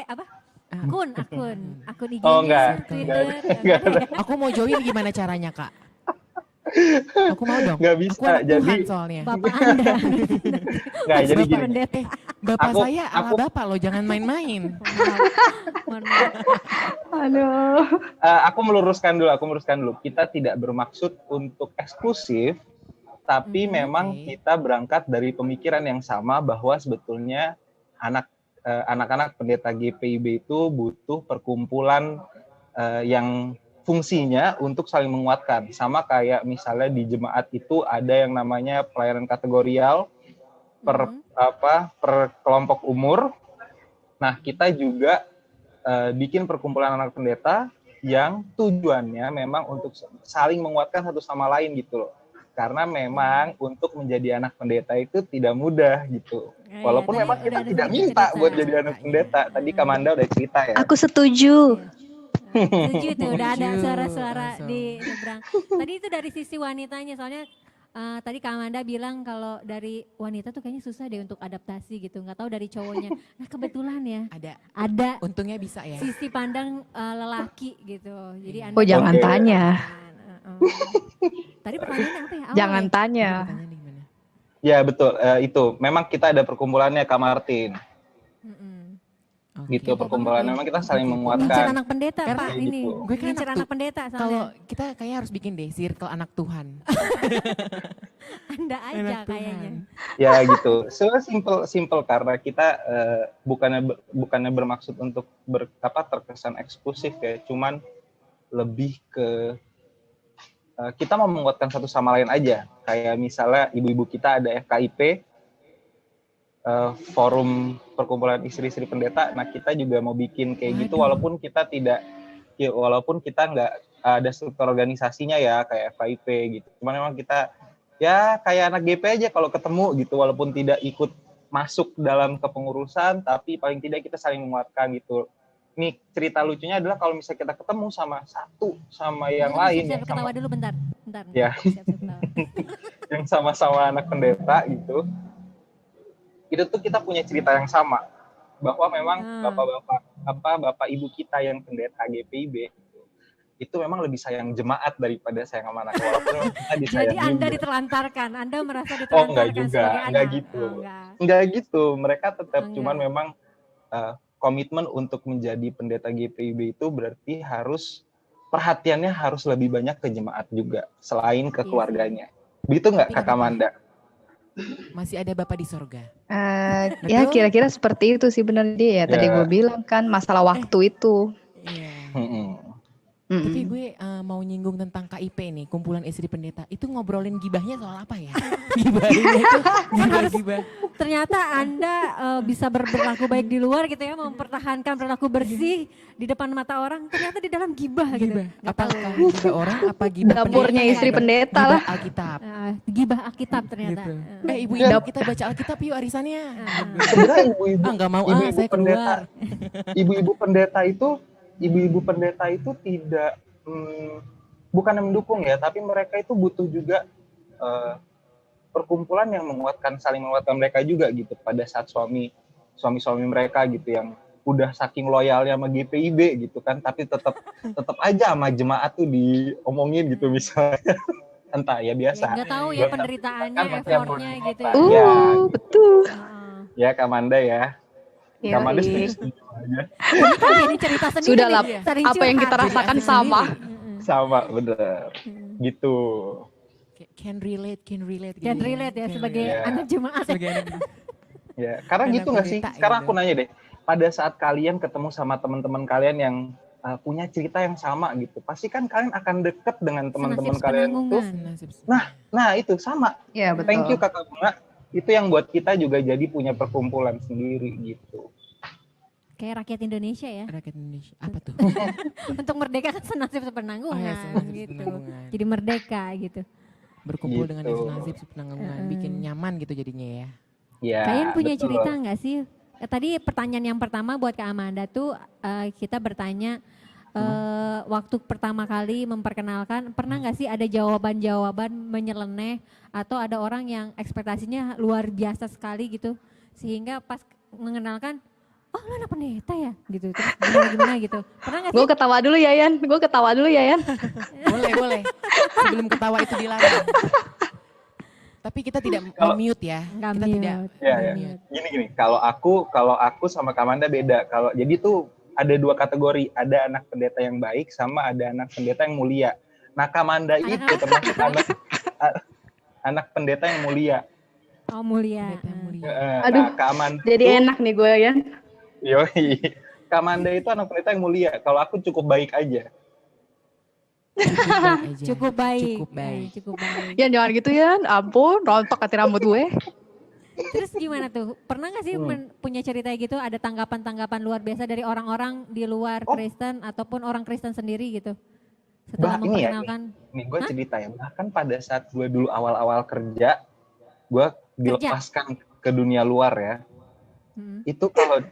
apa? Akun Oh, IG-nya, enggak. Twitter. Enggak ada. Aku mau join gimana caranya Kak? Aku mau dong. Nggak bisa, Aku anak jadi- Tuhan soalnya. Bapak Anda. Nggak, jadi Bapak gini. pendeta. Bapak Aku- saya ala aku- bapak loh, jangan main-main. Mohon maaf. Aduh. Aku meluruskan dulu. Kita tidak bermaksud untuk eksklusif, tapi memang oke. kita berangkat dari pemikiran yang sama bahwa sebetulnya anak-anak pendeta GPIB itu butuh perkumpulan yang fungsinya untuk saling menguatkan. Sama kayak misalnya di jemaat itu ada yang namanya pelayanan kategorial per kelompok umur. Nah, kita juga bikin perkumpulan anak pendeta yang tujuannya memang untuk saling menguatkan satu sama lain gitu loh. Karena memang untuk menjadi anak pendeta itu tidak mudah gitu. Walaupun tadi memang kita udah ada tidak sedikit minta cerita. buat jadi anak pendeta. Tadi Kamanda udah cerita ya. Aku setuju. Setuju tuh, udah ada Setuju, suara-suara langsung. di seberang. Tadi itu dari sisi wanitanya, soalnya tadi Kak Amanda bilang kalau dari wanita tuh kayaknya susah deh untuk adaptasi gitu, nggak tahu dari cowoknya. Nah kebetulan ya, ada Untungnya bisa ya. sisi pandang lelaki gitu. Jadi Anda Oh, jangan Oke. tanya. Tadi pertanyaannya apa ya? Awal Jangan ya? tanya. Pertanyaannya gimana? Ya betul, itu. Memang kita ada perkumpulannya Kak Martin. Mm-mm. Oke. Gitu, perkumpulan. Memang kita saling Ngincer menguatkan. anak pendeta Karena Pak kayak ini. gitu. Gue kan Ngincer anak anak pendeta Kalau soalnya. kita kayaknya harus bikin deh circle anak Tuhan. Anda aja Anak kayaknya. Tuhan. Ya gitu. Simple karena kita bukannya bermaksud untuk terkesan eksklusif ya, cuman lebih ke kita mau menguatkan satu sama lain aja. Kayak misalnya ibu-ibu kita ada FKIP, forum perkumpulan istri-istri pendeta. Nah kita juga mau bikin kayak gitu, walaupun kita nggak ada struktur organisasinya ya kayak FKIP gitu. Cuman memang kita ya kayak anak GP aja kalau ketemu gitu, walaupun tidak ikut masuk dalam kepengurusan, tapi paling tidak kita saling menguatkan gitu. Nih cerita lucunya adalah kalau misalnya kita ketemu sama yang lain Siap-siap ketawa dulu bentar. Ya. Siap-siap ketawa. yang sama-sama anak pendeta gitu, itu tuh kita punya cerita yang sama bahwa memang bapak ibu kita yang pendeta GPIB itu memang lebih sayang jemaat daripada sayang sama anak, walaupun memang kita disayang Jadi Anda juga. ditelantarkan, Anda merasa Oh ditelantarkan enggak juga, sebagai enggak anak. gitu. Oh, enggak. Enggak gitu, mereka tetap Enggak. cuman memang komitmen untuk menjadi pendeta GPIB itu berarti perhatiannya harus lebih banyak ke jemaat juga selain ke Iya keluarganya. Begitu nggak Tapi Kak nggak Amanda? Masih ada Bapak di sorga. Ya Betul? kira-kira seperti itu sih benar dia ya. Tadi Ya. gue bilang kan masalah waktu itu. Iya. Mm-mm. Tapi Mm-mm. gue mau nyinggung tentang KIP nih, kumpulan istri pendeta. Itu ngobrolin gibahnya soal apa ya? Gibahnya itu gibah. Ternyata Anda bisa berlaku baik di luar gitu ya, mempertahankan perilaku bersih di depan mata orang. Ternyata di dalam gibah gitu. Gibah. Nggak Apakah tahu. gibah orang apa gibah Dapurnya pendeta? istri pendeta Gibah lah. Alkitab. Gibah Alkitab ternyata. Gitu. Eh, Ibu-ibu kita baca Alkitab yuk arisannya. Sebenarnya ibu-ibu Nggak mau ibu-ibu saya pendeta, keluar. ibu-ibu pendeta itu tidak bukan mendukung ya, tapi mereka itu butuh juga perkumpulan yang saling menguatkan mereka juga gitu pada saat suami mereka gitu yang udah saking loyalnya sama GPIB gitu kan, tapi tetap aja sama jemaat tuh diomongin gitu misalnya. Entah ya biasa. Nggak tahu ya Buat penderitaannya, kan pasti ada effortnya gitu. penderita. Ya, Betul. Heeh. Ya Kamanda ya. Yoi. Kamanda setuju aja. Kali ini cerita sendiri. Sudahlah, nih, sering apa yang kita curhat. rasakan Jadi sama. Sama bener. Gitu. Can relate. Can gitu relate ya sebagai relate. anak jemaat. Sebagai anak Ya, karena Anak gitu nggak sih? pendeta Sekarang gitu. aku nanya deh, pada saat kalian ketemu sama teman-teman kalian yang punya cerita yang sama gitu, pasti kan kalian akan deket dengan teman-teman Senasib kalian itu. penanggungan. Nah itu sama. Ya betul. Thank you Kakak Bunga. Itu yang buat kita juga jadi punya perkumpulan sendiri gitu. Kayak rakyat Indonesia ya. Rakyat Indonesia. Apa tuh? Untuk merdeka kan senasib sepenanggungan Oh ya, senasib gitu. sepenanggungan. Jadi merdeka gitu. berkumpul dengan Gitu. nasib sepenanggungan, bikin nyaman gitu jadinya ya. Ya, Kalian punya betul. cerita nggak sih? Tadi pertanyaan yang pertama buat Kak Amanda tuh kita bertanya waktu pertama kali memperkenalkan, pernah nggak sih ada jawaban-jawaban menyeleneh atau ada orang yang ekspektasinya luar biasa sekali gitu, sehingga pas mengenalkan, oh lu anak pendeta ya gitu, terus gimana gitu. Pernah nggak sih? Gue ketawa dulu ya Yan. Gue ketawa dulu ya Yan. Boleh. Sebelum ketawa itu dilarang. Tapi kita tidak mute ya. Nggak Kita tidak mute. Ya, ya. mute. Gini, kalau aku sama Kamanda beda. Kalau jadi tuh ada 2 kategori, ada anak pendeta yang baik sama ada anak pendeta yang mulia. Nah, Kamanda itu termasuk anak pendeta yang mulia. Oh mulia. Pendeta yang mulia. Aduh, Nah, Kamanda Jadi enak nih gue Yan. yoi. Kamanda itu anak pendeta yang mulia. Kalau aku cukup baik aja. Cukup baik. Cukup baik. Cukup baik. Yan jangan gitu Yan. Ampun, rontok hati rambut gue. Terus gimana tuh? Pernah nggak sih punya cerita gitu? Ada tanggapan-tanggapan luar biasa dari orang-orang di luar Kristen ataupun orang Kristen sendiri gitu? Setelah Ini ya, memperkenalkan. Nih gue cerita ya. Bahkan pada saat gue dulu awal-awal kerja, gue dilepaskan ke dunia luar ya. Itu kalau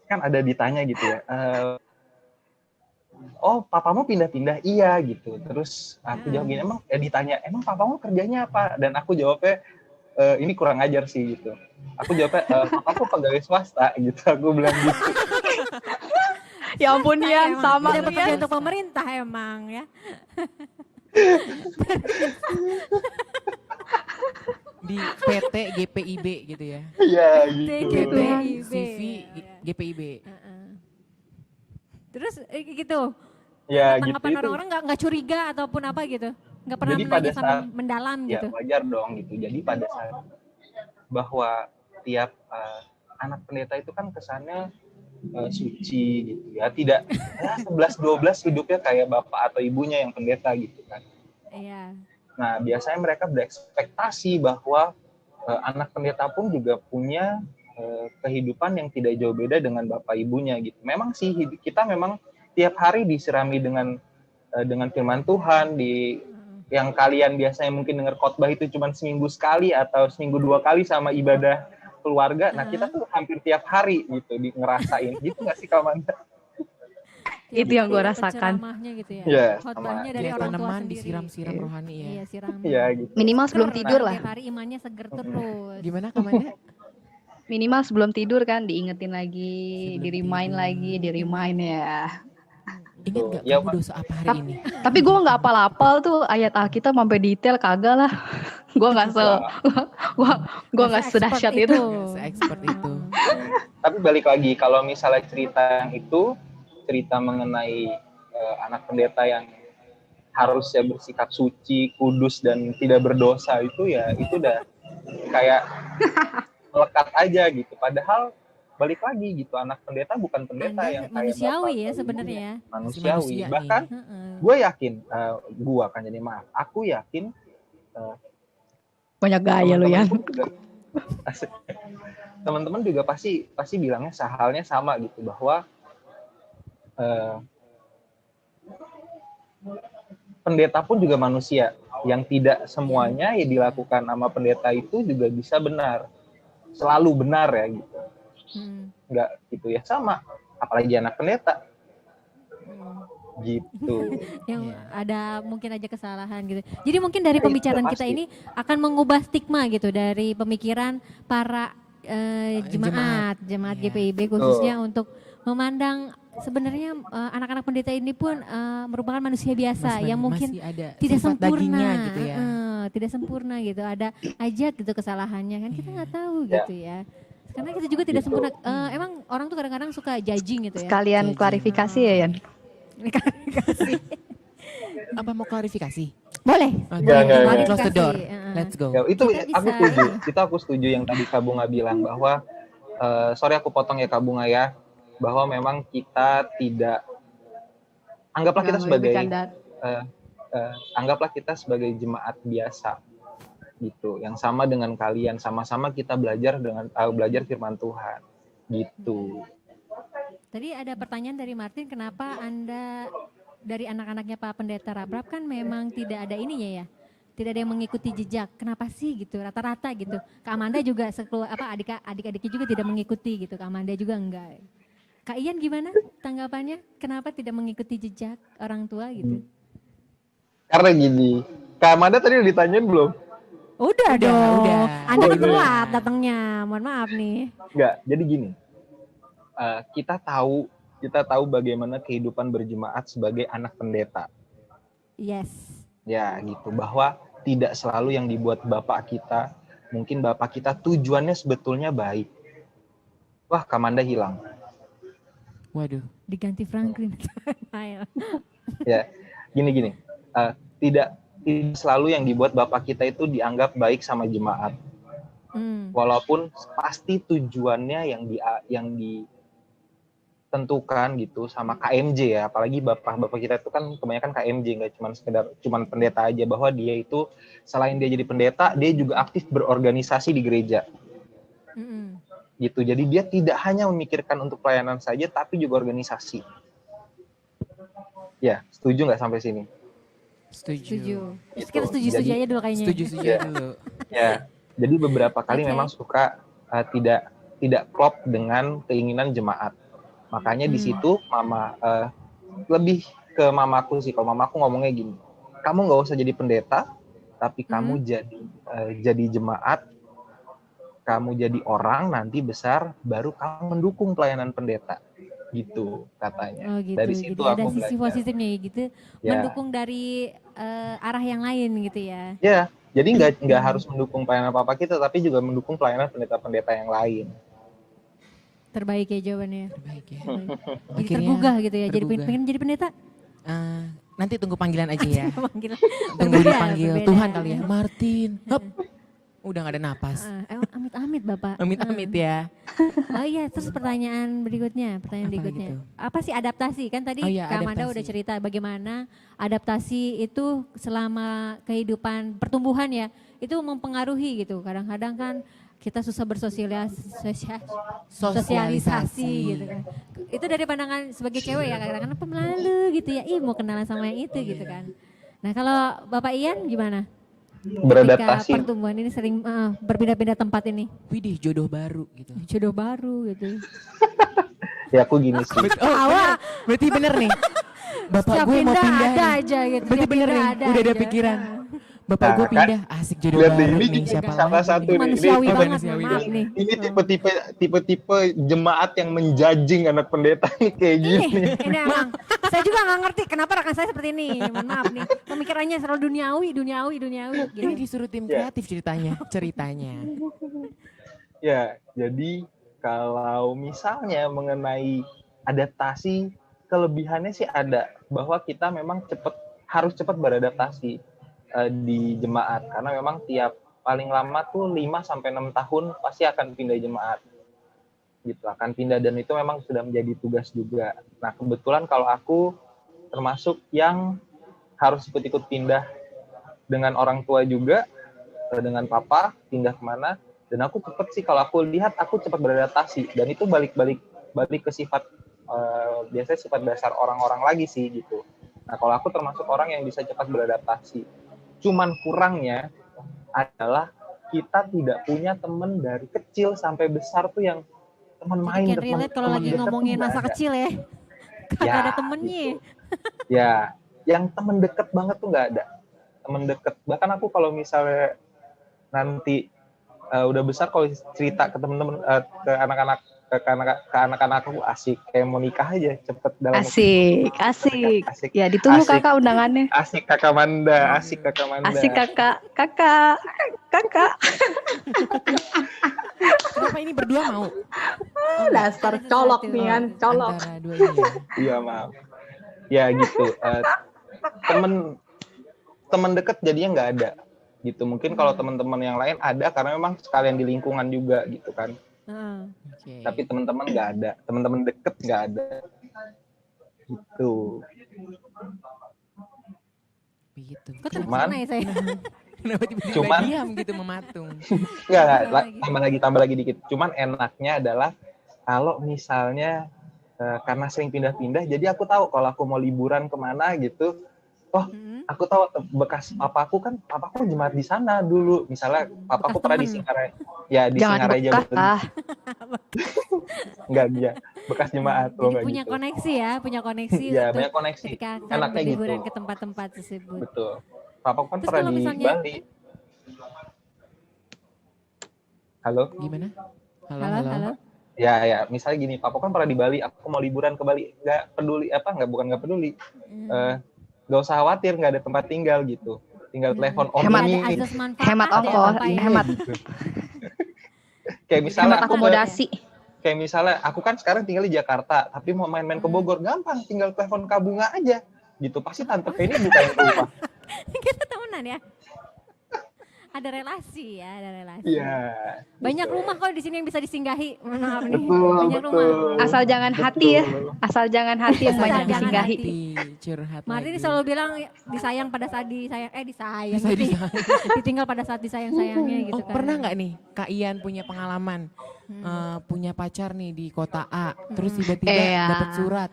kan ada ditanya gitu ya. Oh, papamu pindah-pindah? Iya gitu. Terus aku jawab gini, ditanya, emang papamu kerjanya apa? Dan aku jawabnya, ini kurang ajar sih gitu. Aku jawabnya, papaku pegawai swasta gitu. Aku bilang gitu. Ya ampun Yan, sama Tidak lu bekerja Yan. untuk pemerintah emang ya. Di PT GPIB gitu ya. Iya gitu. PT GPIB. CV GPIB. Terus gitu. Ya gitu Tanggapan itu. orang-orang nggak curiga ataupun apa gitu? Nggak pernah Jadi menanya pada sampai saat- mendalam Ya gitu? wajar dong gitu. Jadi pada saat bahwa tiap anak pendeta itu kan kesannya suci gitu ya. Tidak 11-12 hidupnya kayak bapak atau ibunya yang pendeta gitu kan. Iya. Nah, biasanya mereka berekspektasi bahwa anak pendeta pun juga punya kehidupan yang tidak jauh beda dengan bapak ibunya gitu. Memang sih kita memang tiap hari disirami dengan firman Tuhan, yang kalian biasanya mungkin dengar khotbah itu cuma seminggu sekali atau seminggu 2 kali sama ibadah keluarga. Nah, kita tuh hampir tiap hari gitu ngerasain. Gitu nggak sih Kamanda? Itu yang gue rasakan. Penceramahnya gitu ya. Iya, Khotbahnya Dia dari orang tua tanaman sendiri. disiram-siram rohani ya. Iya, siraman. Iya gitu. Minimal sebelum Seger, tidur lah. Tiap hari imannya seger terus. Gimana Kamanda? Minimal sebelum tidur kan diingetin lagi, Sebelum di-remind tidur. lagi, di-remind ya. Ingat gak Ya, kamu dosa apa hari ini? Tapi gue nggak apal-apal tuh ayat Alkitab sampai detail kagak lah. Gue nggak gue nggak sedahsyat itu. Se-expert itu. Tapi balik lagi, kalau misalnya cerita yang itu, cerita mengenai anak pendeta yang harusnya bersikap suci, kudus, dan tidak berdosa itu ya, itu udah kayak melekat aja gitu. Padahal balik lagi gitu, anak pendeta bukan pendeta Anda yang kayak manusiawi bapak ya atau sebenarnya ibunya. ya. Manusiawi. Manusia nih. Bahkan gue yakin, aku yakin Banyak gaya lu Yan. teman-teman juga pasti bilangnya halnya sama gitu, bahwa pendeta pun juga manusia, yang tidak semuanya ya dilakukan sama pendeta itu juga bisa benar, selalu benar ya gitu, nggak gitu ya, sama apalagi anak pendeta gitu. Yang ada mungkin aja kesalahan gitu. Jadi mungkin dari Itu pembicaraan kita pasti. ini akan mengubah stigma gitu dari pemikiran para jemaat Iya. GPIB khususnya untuk memandang sebenarnya anak-anak pendeta ini pun merupakan manusia biasa yang mungkin masih ada tidak sifat sempurna dagingnya gitu ya. tidak sempurna gitu, ada aja gitu kesalahannya kan, kita nggak tahu Ya. gitu ya, karena kita juga tidak Gitu. sempurna. Emang orang tuh kadang-kadang suka judging gitu ya. Sekalian Jadi. klarifikasi ya Yan. Apa mau klarifikasi? Boleh. Jangan. Close the door. Klarifikasi, Let's go. Ya, itu Kita aku bisa setuju. ini. Itu aku setuju yang tadi Kak Bunga bilang bahwa sorry aku potong ya Kak Bunga ya, bahwa memang kita tidak anggaplah kita sebagai anggaplah kita sebagai jemaat biasa gitu, yang sama dengan kalian, sama-sama kita belajar belajar firman Tuhan gitu. Tadi ada pertanyaan dari Martin, kenapa Anda dari anak-anaknya Pak Pendeta Rabrap kan memang tidak ada ininya ya, tidak ada yang mengikuti jejak. Kenapa sih gitu? Rata-rata gitu. Kak Amanda juga adik-adiknya juga tidak mengikuti gitu. Kak Amanda juga enggak. Kak Ian gimana tanggapannya? Kenapa tidak mengikuti jejak orang tua gitu? Karena gini, Kak Amanda tadi udah ditanyain belum? Udah Udah, dong. udah. Anda kan Udah. telat datangnya. Mohon maaf nih. Enggak, jadi gini. Kita tahu bagaimana kehidupan berjemaat sebagai anak pendeta. Yes. Ya, gitu. Bahwa tidak selalu yang dibuat bapak kita, mungkin bapak kita tujuannya sebetulnya baik. Wah, Kak Amanda hilang. Waduh. Diganti Franklin. Ayo. Ya, gini. Tidak selalu yang dibuat bapak kita itu dianggap baik sama jemaat. Walaupun pasti tujuannya yang ditentukan gitu sama KMJ ya, apalagi bapak kita itu kan kebanyakan KMJ, nggak cuman pendeta aja, bahwa dia itu selain dia jadi pendeta, dia juga aktif berorganisasi di gereja. Gitu. Jadi dia tidak hanya memikirkan untuk pelayanan saja, tapi juga organisasi. Ya, setuju nggak sampai sini? Setuju. Gitu. Kita setuju aja dulu kayaknya. Setuju Ya. dulu. Ya, jadi beberapa kali Oke. memang suka tidak klop dengan keinginan jemaat. Makanya di situ mama lebih ke mamaku sih. Kalau mamaku ngomongnya gini, kamu nggak usah jadi pendeta, tapi kamu jadi jemaat, kamu jadi orang nanti besar, baru kamu mendukung pelayanan pendeta. Gitu katanya. Oh gitu. Dari situ Jadi ada aku sisi belajar. positifnya gitu. Ya. Mendukung dari arah yang lain gitu ya. Ya, jadi nggak harus mendukung pelayanan papa kita, tapi juga mendukung pelayanan pendeta-pendeta yang lain. Terbaik ya jawabannya. Terbaik ya. Terbaik. Jadi Akhirnya tergugah gitu ya. Jadi tergugah. pengen jadi pendeta. Nanti tunggu panggilan aja ya. Manggil. Tunggu Berbeda, dipanggil berbeda. Tuhan kali ya. Martin. Hop. Udah gak ada napas. Amit-amit Bapak. Amit-amit ya. Oh iya, terus pertanyaan berikutnya. Apa gitu? Apa sih adaptasi? Kan tadi Oh iya, Kak Amanda adaptasi. udah cerita bagaimana adaptasi itu selama kehidupan pertumbuhan ya, itu mempengaruhi gitu. Kadang-kadang kan kita susah bersosialisasi gitu kan. Itu dari pandangan sebagai cewek ya, kadang-kadang pemalu gitu ya. Ih, mau kenalan sama yang itu gitu kan. Nah, kalau Bapak Ian gimana? Beradaptasi. Ketika pertumbuhan ini sering berpindah-pindah tempat ini. Widih, jodoh baru gitu. Jodoh baru gitu. Ya aku gini sih. Berarti bener nih. Bapak Setiap gue mau pindah pindah ada nih. aja gitu. Berarti Setiap bener pindah nih, udah ada aja. pikiran. Bapak Nah, gue kan? pindah, asik jodoh Lihat deh, baru ini nih. juga Siapa salah lagi satu nih? nih. Manusiawi Ini banget, manusiawi maaf dong. nih. Ini tipe-tipe jemaat yang menjudging anak pendeta nih kayak gini. Ini emang, saya juga nggak ngerti kenapa rekan saya seperti ini. Mohon maaf nih, pemikirannya selalu duniawi. Gitu. Ini disuruh tim kreatif ceritanya. Ya, jadi kalau misalnya mengenai adaptasi, kelebihannya sih ada, bahwa kita memang harus cepat beradaptasi di jemaat, karena memang paling lama tuh 5-6 tahun pasti akan pindah jemaat. Gitu, akan pindah, dan itu memang sudah menjadi tugas juga. Nah, kebetulan kalau aku termasuk yang harus ikut-ikut pindah dengan orang tua juga, dengan papa, pindah kemana, dan aku cepet sih, kalau aku lihat aku cepat beradaptasi, dan itu balik ke sifat, biasanya sifat dasar orang-orang lagi sih gitu. Nah, kalau aku termasuk orang yang bisa cepat beradaptasi. Cuman kurangnya adalah kita tidak punya teman dari kecil sampai besar tuh yang teman main. Jadi can relate kalau lagi deket tuh ngomongin nggak masa ada. kecil ya. Kagak ada temennya. Gitu. Ya, yang temen deket banget tuh nggak ada. Temen deket. Bahkan aku kalau misalnya nanti udah besar, kalau cerita ke temen-temen, ke anak-anak aku, asik kayak mau nikah aja cepet dalam Asik. Ya ditunggu Asik. kakak undangannya. Asik Kakak Manda. Asik kakak. Kenapa ini berdua mau? Dasar colok nih kan, colok. Antara dua ini ya. Iya, maaf. Ya gitu. Temen deket jadinya nggak ada gitu. Mungkin kalau teman-teman yang lain ada, karena memang sekalian di lingkungan juga gitu kan. Oke. Tapi teman-teman nggak ada, teman-teman deket nggak ada gitu. Begitu. Kok Cuman- terpesona ya saya? Kenapa tiba-tiba Cuman- diam gitu mematung? Nggak, tambah lagi dikit. Cuman enaknya adalah kalau misalnya karena sering pindah-pindah, jadi aku tahu kalau aku mau liburan kemana gitu, aku tahu bekas papaku kan, papaku jemaat di sana dulu. Misalnya papaku Bekas pernah di temen. Singaraja. Ya di Jangan Singaraja bekas betul. lah. Enggak dia bekas jemaat loh Jadi enggak punya gitu. koneksi ya, punya koneksi Iya, untuk banyak koneksi. ketika akan Enaknya berliburan gitu. ke tempat-tempat tersebut. Betul. Papaku kan Terus pernah kalau di misalnya, Bali. Halo? Gimana? Halo, halo, halo. halo. Ya, misalnya gini, papaku kan pernah di Bali, aku mau liburan ke Bali, nggak peduli bukan nggak peduli, nggak usah khawatir, nggak ada tempat tinggal gitu, tinggal telepon Hemat. ini, Ada azas manfaat Hemat ya, ongkos, Bapak ya. hemat kayak misalnya hemat aku akomodasi. kayak misalnya aku kan sekarang tinggal di Jakarta, tapi mau main-main ke Bogor, gampang, tinggal telepon Kak Bunga aja, gitu, pasti Tante Penny bukain rumah. Kita temenan ya. Ada relasi ya, ada relasi. Iya. Banyak rumah kok di sini yang bisa disinggahi. Mohon maaf nih. Betul, Banyak betul. rumah. Asal jangan hati ya. Asal jangan hati yang Asal banyak jangan disinggahi. hati. Curhat Martin lagi. selalu bilang disayang pada saat disayang, disayang. Bisa disayang. Ditinggal pada saat disayang-sayangnya gitu Oh, kan. pernah nggak nih Kak Ian punya pengalaman punya pacar nih di kota A, terus tiba-tiba Iya. dapat surat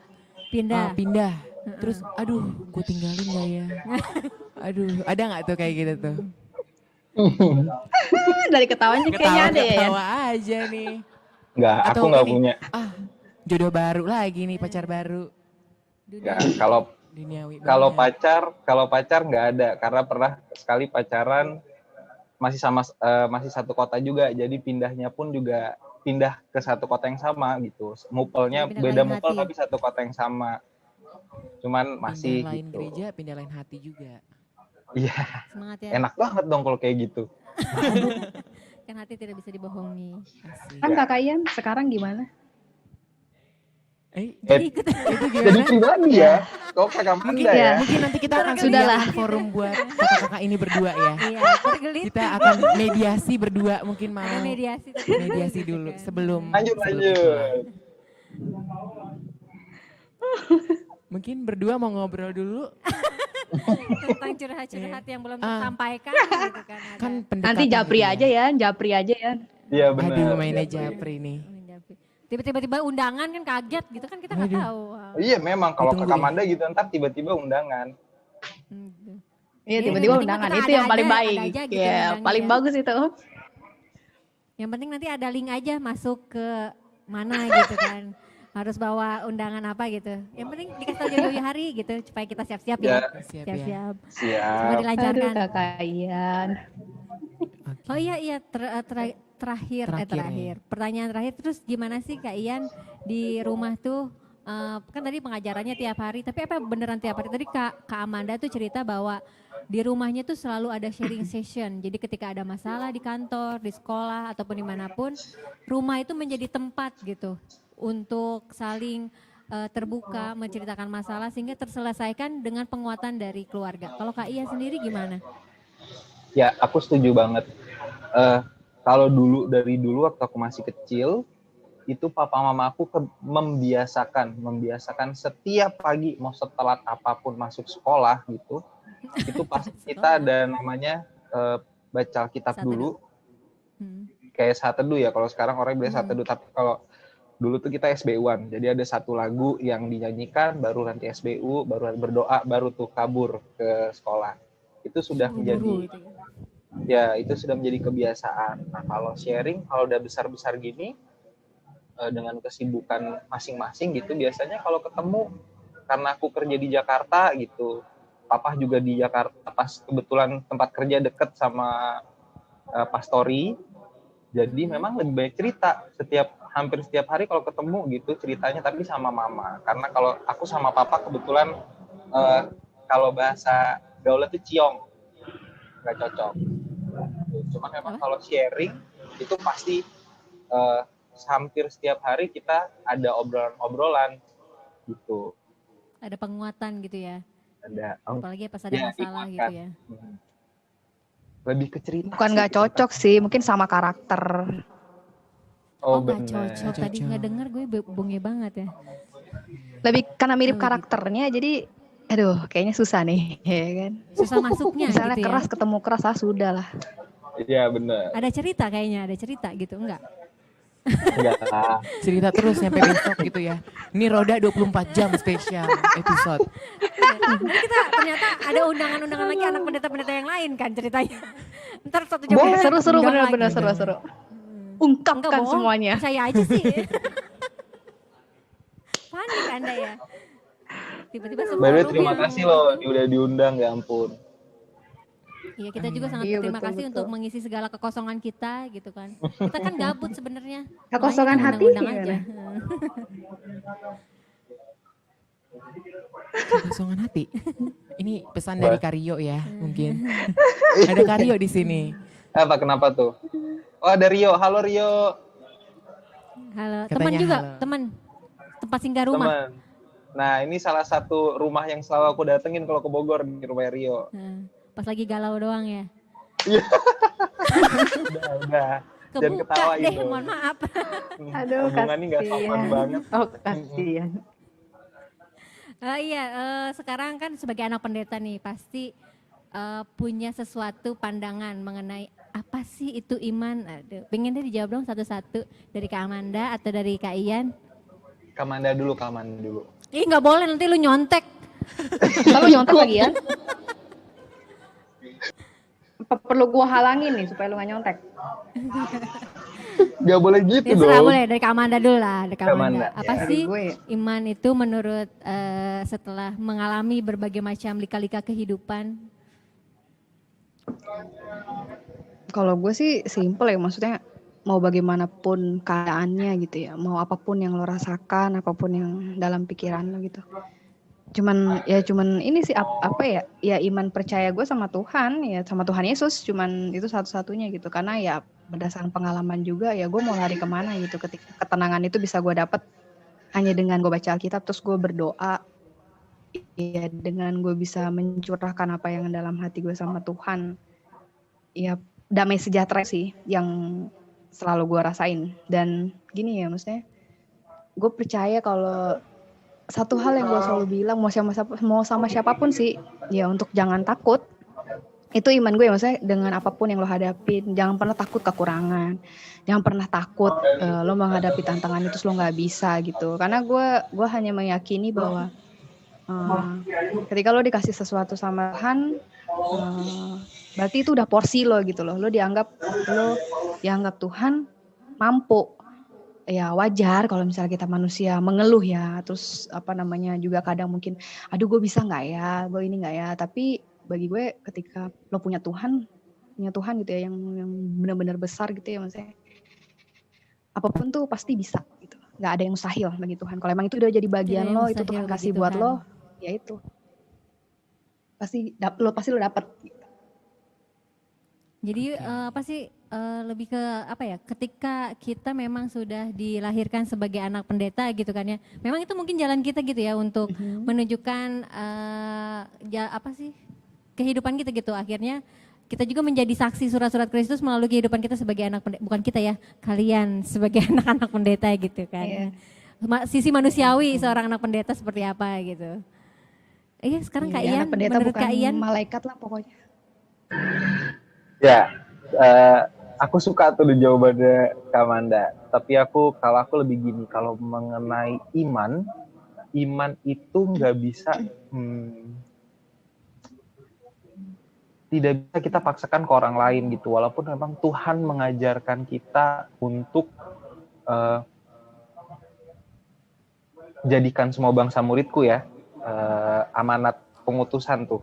Pindah. pindah, terus aduh gue tinggalin gak ya? Aduh, ada nggak tuh kayak gitu tuh? Dari ketawanya kayaknya ada ya. Yan. Ketawa aja nih. Nggak, aku Atau nggak ini, punya. Jodoh baru lagi nih, pacar baru. Nggak, kalau Duniawi kalau banget. pacar nggak ada, karena pernah sekali pacaran masih satu kota juga, jadi pindahnya pun juga pindah ke satu kota yang sama gitu, mupelnya Pindah beda lain mupel hati. tapi satu kota yang sama, cuman masih Pindah lain gitu. gereja, pindah lain hati juga. Iya, Semangat ya. enak banget dong kalau kayak gitu. Kan hati tidak bisa dibohongi. Asik. Kan Kakak Ian sekarang gimana? Jadi ikut. Itu Jadi gimana? pribadi ya, kok kakak Mungkin Manda ya. mungkin nanti kita akan Sudahlah. sediakan forum buat kakak-kakak ini berdua ya. Iya, tergelit. Kita akan mediasi berdua, mungkin mau Ada mediasi. tapi mediasi gitu dulu kan. sebelum Lanjut. itulah. Mungkin berdua mau ngobrol dulu. Tentang curhat-curhat yang belum tersampaikan gitu kan. ada. Kan pendekatan Nanti japri gitu ya. aja ya, japri aja ya. Iya benar. Aduh, mainnya japri nih. Tiba-tiba undangan kan kaget gitu kan kita nggak Aduh. tahu. Wow. Iya memang kalau Ditunggu kakak deh. Manda gitu ntar tiba-tiba undangan. Gitu. Iya, Iya, tiba-tiba yang penting undangan kita itu ada yang paling aja, baik. ada aja gitu Iya, undangnya paling ya. bagus itu. Yang penting nanti ada link aja masuk ke mana gitu kan. Harus bawa undangan apa gitu. Yang penting dikasih tahu jauh-jauh hari gitu supaya kita siap-siap ya. Ya, Siap ya. Siap-siap. Semua siap. Aduh dilancarkan. Kakak Ian. Oke. Oh iya terakhir. Terakhir nih. Pertanyaan terakhir, terus gimana sih Kak Ian di rumah tuh kan tadi pengajarannya tiap hari, tapi apa beneran tiap hari? Tadi Kak Amanda tuh cerita bahwa di rumahnya tuh selalu ada sharing session. Jadi ketika ada masalah di kantor, di sekolah ataupun dimanapun, rumah itu menjadi tempat gitu untuk saling terbuka, menceritakan masalah sehingga terselesaikan dengan penguatan dari keluarga. Kalau Kak Ia sendiri gimana? Ya, aku setuju banget. Kalau dari dulu waktu aku masih kecil, itu papa mama aku membiasakan setiap pagi mau setelat apapun masuk sekolah gitu, itu pasti kita ada namanya baca Alkitab Saat dulu, Hmm. kayak saat teduh ya. Kalau sekarang orang bilang saat teduh, tapi kalau dulu tuh kita SBU-an. Jadi ada satu lagu yang dinyanyikan, baru nanti SBU, baru berdoa, baru tuh kabur ke sekolah. Itu sudah menjadi Guru gitu ya. ya itu sudah menjadi kebiasaan. Nah kalau sharing, kalau udah besar-besar gini dengan kesibukan masing-masing gitu, biasanya kalau ketemu, karena aku kerja di Jakarta gitu, papa juga di Jakarta, pas kebetulan tempat kerja deket sama pastori, jadi memang lebih banyak cerita hampir setiap hari kalau ketemu gitu ceritanya, tapi sama mama, karena kalau aku sama papa kebetulan kalau bahasa gaul itu ciong, nggak cocok. Cuma memang kalau sharing itu pasti hampir setiap hari kita ada obrolan-obrolan gitu. Ada penguatan gitu ya. Ada Apalagi pas ada ya, masalah dimakan. gitu ya. Lebih ke cerita. Bukan sih. nggak cocok sih, mungkin sama karakter. Oh, nggak benar. cocok. Tadi nggak denger gue bonge banget ya. Lebih karena mirip Oh, gitu. karakternya, jadi aduh kayaknya susah nih, ya kan. Susah masuknya Misalnya gitu keras ya. ketemu keras, sudah lah. Iya benar. Ada cerita kayaknya, ada cerita gitu enggak? Enggak lah. Cerita terus sampai besok gitu ya. Ini Roda 24 jam spesial episode. Nanti kita ternyata ada undangan-undangan lagi anak pendeta-pendeta yang lain kan ceritanya. Ntar satu jam Boleh, kita seru-seru, undang bener-bener lagi. seru-seru. Enggak Ungkapkan bohong, semuanya. percaya aja sih. Panik Anda ya. Tiba-tiba semua By the way, room terima yang kasih loh itu. udah diundang, ya ampun. Iya, kita juga sangat Iya, berterima kasih betul-betul. untuk mengisi segala kekosongan kita gitu kan. Kita kan gabut sebenarnya. Kekosongan Makanya kita hati undang-undang aja. Kekosongan hati. Ini pesan dari Karyo ya, mungkin. Ada Karyo di sini. Apa, kenapa tuh? Oh, ada Rio. Halo Rio. Halo, teman Katanya juga, halo. teman. Tempat singgah rumah. Teman. Nah, ini salah satu rumah yang selalu aku datengin kalau ke Bogor, di rumah Rio. Pas lagi galau doang ya. Udah. Jangan Kebuka ketawa deh, itu. mohon maaf. Aduh, Hubungannya nggak sopan kasihan. banget. Oh, kasihan. Iya, sekarang kan sebagai anak pendeta nih pasti punya sesuatu pandangan mengenai apa sih itu iman. Aduh, pengen deh dijawab dong satu-satu dari Kak Amanda atau dari Kak Ian. Kamanda dulu. Ih nggak boleh nanti lu nyontek. Lalu nyontek lagi ya? Apa perlu gua halangin nih supaya lu gak nyontek? Gak boleh gitu Ya serah dong. boleh dari Kak Amanda dulu lah, dari Kak Kak Amanda. Amanda, Apa ya. sih Dari gue. iman itu menurut setelah mengalami berbagai macam lika-lika kehidupan? Kalau gue sih simple ya, maksudnya mau bagaimanapun keadaannya gitu ya, mau apapun yang lo rasakan, apapun yang dalam pikiran lo gitu. Cuman ini sih apa ya? Ya iman percaya gue sama Tuhan, ya sama Tuhan Yesus, cuman itu satu-satunya gitu. Karena ya berdasarkan pengalaman juga ya gue mau lari kemana gitu, ketika ketenangan itu bisa gue dapet hanya dengan gue baca Alkitab terus gue berdoa. Ya dengan gue bisa mencurahkan apa yang dalam hati gue sama Tuhan. Ya damai sejahtera sih yang selalu gue rasain. Dan gini ya, maksudnya gue percaya kalau satu hal yang gue selalu bilang mau sama siapapun sih, ya untuk jangan takut. Itu iman gue, maksudnya dengan apapun yang lo hadapin, jangan pernah takut kekurangan, jangan pernah takut lo menghadapi tantangan itu lo nggak bisa gitu. Karena gue hanya meyakini bahwa ketika lo dikasih sesuatu sama Tuhan, berarti itu udah porsi lo gitu loh. Lo dianggap Tuhan mampu. Ya wajar kalau misalnya kita manusia mengeluh ya, terus juga kadang mungkin aduh gue bisa nggak ya, gue ini nggak ya. Tapi bagi gue ketika lo punya Tuhan gitu ya, yang benar-benar besar gitu ya, maksudnya apapun tuh pasti bisa gitu, nggak ada yang mustahil bagi Tuhan. Kalau emang itu udah jadi bagian lo, itu Tuhan kasih buat lo, ya itu pasti lo dapet. Jadi lebih ke apa ya? Ketika kita memang sudah dilahirkan sebagai anak pendeta gitu kan ya. Memang itu mungkin jalan kita gitu ya untuk menunjukkan kehidupan kita gitu. Akhirnya kita juga menjadi saksi surat-surat Kristus melalui kehidupan kita sebagai anak pendeta. Bukan kita ya, kalian sebagai anak-anak pendeta gitu kan. Yeah. Sisi manusiawi seorang anak pendeta seperti apa gitu. Iya, sekarang Kak Ian, anak pendeta menurut bukan Kak Ian, malaikat lah pokoknya. Ya, aku suka tuh di jawabannya Kak Amanda. Tapi kalau aku lebih gini, kalau mengenai iman itu nggak bisa, tidak bisa kita paksakan ke orang lain gitu. Walaupun memang Tuhan mengajarkan kita untuk jadikan semua bangsa muridku ya, amanat pengutusan tuh.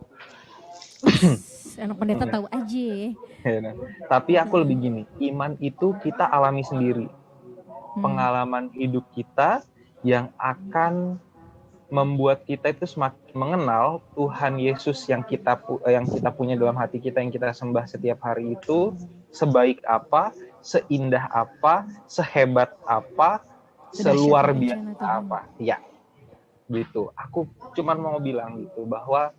anak pendeta tahu aja. Tapi aku lebih gini, iman itu kita alami sendiri. Pengalaman hidup kita yang akan membuat kita itu semakin mengenal Tuhan Yesus yang kita punya dalam hati kita, yang kita sembah setiap hari itu sebaik apa, seindah apa, sehebat apa, seluar biasa apa. Ya, gitu. Aku cuman mau bilang gitu bahwa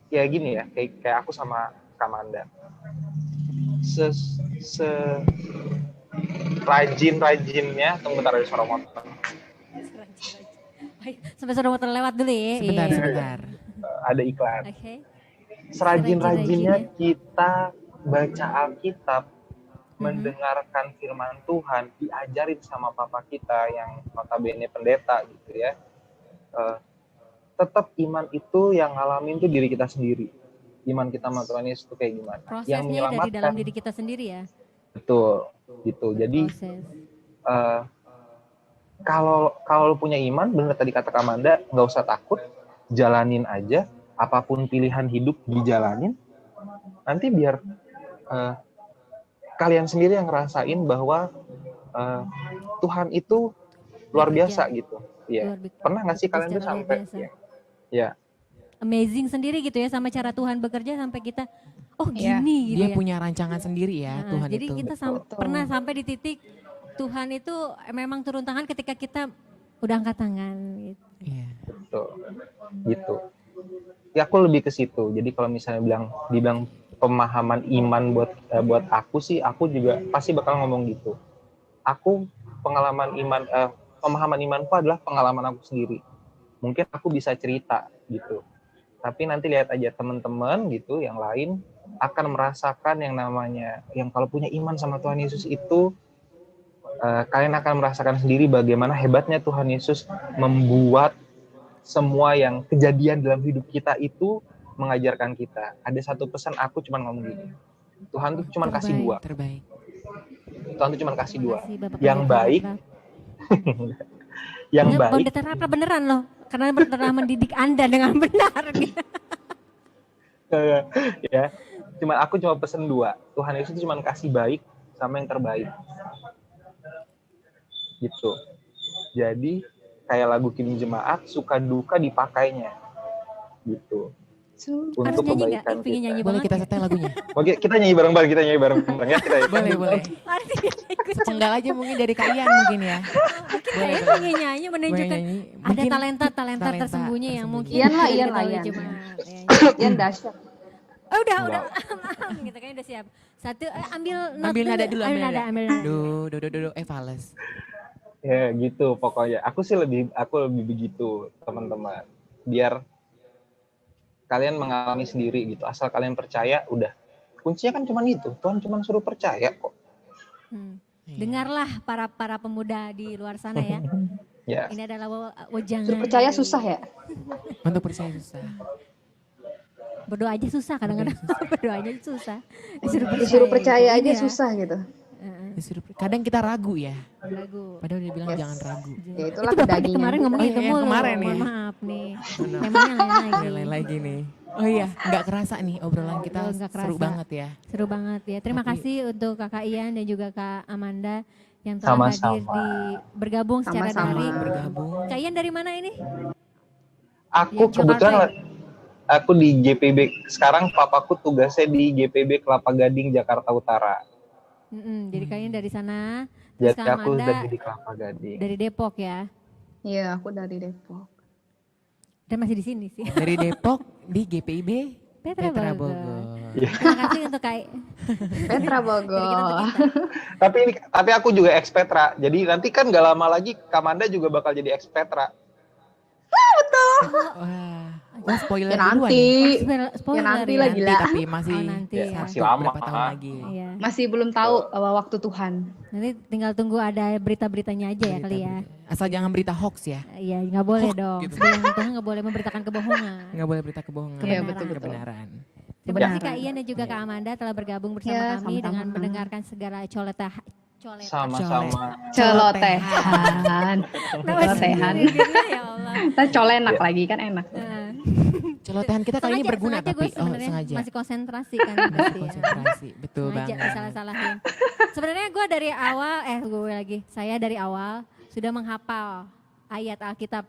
ya gini ya, kayak aku sama Kamanda. Rajin-rajinnya, tunggu bentar ada suara motor. Sampai suara motor lewat dulu ya. Sebentar. Ada iklan. Okay. Serajin-rajinnya kita baca Alkitab, mendengarkan firman Tuhan, diajarin sama papa kita yang notabene pendeta gitu ya. Tetap iman itu yang ngalamin tuh diri kita sendiri. Iman kita sama Tuhan Yesus itu kayak gimana? Yang Prosesnya dari menyelamatkan. dalam diri kita sendiri ya. Betul, gitu. Jadi Proses. kalau lu punya iman, bener tadi kata Amanda, nggak usah takut, jalanin aja. Apapun pilihan hidup dijalanin. Nanti biar kalian sendiri yang ngerasain bahwa Tuhan itu luar biasa gitu. Ya. Pernah nggak sih kalian tuh sampai? Ya. Amazing sendiri gitu ya sama cara Tuhan bekerja sampai kita gini gitu Dia ya. punya rancangan sendiri ya Tuhan Jadi itu. kita pernah sampai di titik Tuhan itu memang turun tangan ketika kita udah angkat tangan gitu. Iya. Betul. Gitu. Ya aku lebih ke situ. Jadi kalau misalnya dibilang pemahaman iman buat aku sih, aku juga pasti bakal ngomong gitu. Aku pemahaman imanku adalah pengalaman aku sendiri. Mungkin aku bisa cerita gitu. Tapi nanti lihat aja teman-teman gitu yang lain akan merasakan yang namanya, yang kalau punya iman sama Tuhan Yesus itu, kalian akan merasakan sendiri bagaimana hebatnya Tuhan Yesus membuat semua yang kejadian dalam hidup kita itu mengajarkan kita. Ada satu pesan aku cuma ngomong gini, Tuhan tuh cuma kasih dua. Terbaik. Tuhan tuh cuma kasih dua. Bapak Yang baik, yang baik. Pendeta Rafra beneran loh, karena telah mendidik Anda dengan benar. Ya, aku cuma pesen dua. Tuhan Yesus itu cuma kasih baik sama yang terbaik. Gitu. Jadi kayak lagu Kini Jemaat, suka duka dipakainya. Gitu. Untuk kebaikan kita. Nyanyi boleh kita setel lagunya? Oke, kita nyanyi bareng-bareng ya. Boleh. Sepenggal aja mungkin dari kalian mungkin ya. Saya pengen nyanyi menunjukkan ada talenta tersembunyi yang mungkin Ian lah. Ian dahsyat. Udah gitu kan udah siap. Satu ambil nada dulu, ambil nada. Do. Fales. Ya gitu pokoknya. Aku lebih begitu teman-teman. Biar kalian mengalami sendiri gitu. Asal kalian percaya, udah. Kuncinya kan cuma itu. Tuhan cuma suruh percaya kok. Dengarlah para pemuda di luar sana ya. Ya. Ini adalah wejangan. Suruh percaya susah ya? Untuk percaya susah. Berdoa aja susah kadang-kadang. Berdoanya susah. Disuruh percaya aja susah gitu. Kadang kita ragu ya. Ragu. Padahal dia bilang jangan ragu. Ya itulah Itu Bapak kedagingan. kemarin ngomong itu mulu. kemarin ya. Mohon maaf nih. Temanya Lain lagi nih. Oh iya, nggak kerasa nih obrolan kita seru banget ya. Seru banget ya. Terima kasih untuk Kakak Ian dan juga Kak Amanda yang telah hadir bergabung secara daring. Kak Ian dari mana ini? Aku kebetulan aku di GPB. Sekarang papaku tugasnya di GPB Kelapa Gading, Jakarta Utara. Jadi kalian dari sana. Jadi aku dari di Kelapa Gading. Dari Depok ya? Iya, aku dari Depok. Dan masih di sini sih. Dari Depok di GPIB Petra Bogor. Yeah. Terima kasih untuk Kak Petra Bogor. Tapi aku juga ex-Petra. Jadi nanti kan gak lama lagi Kamanda juga bakal jadi ex-Petra. Betul. Wah, spoiler Ya duluan nanti. nih. Spoiler Ya nanti ya. lah gila. Tapi masih nanti. Masih lama. berapa tahun lagi. Iya. Masih belum tahu waktu Tuhan. Nanti tinggal tunggu ada berita-beritanya aja ya kali ya. Asal jangan berita hoax ya. Iya, nggak boleh Hoax dong. gitu. Sebelum Tuhan nggak boleh memberitakan kebohongan. Nggak boleh berita kebohongan. Iya, betul. Kebenaran. Terima kasih Kak Ian dan juga Kak Amanda telah bergabung bersama Ya, kami sama-sama. dengan mendengarkan segala coletan. Sama-sama. Celotehan. Celotehan. Ya Allah. Kita colenak lagi kan enak. Celotehan kita kali ini berguna sengaja gue tapi sebenarnya sengaja. masih konsentrasi kan pasti ya. Konsentrasi, betul Sengaja banget. salah-salahin. Sebenarnya gue saya dari awal sudah menghafal ayat Alkitab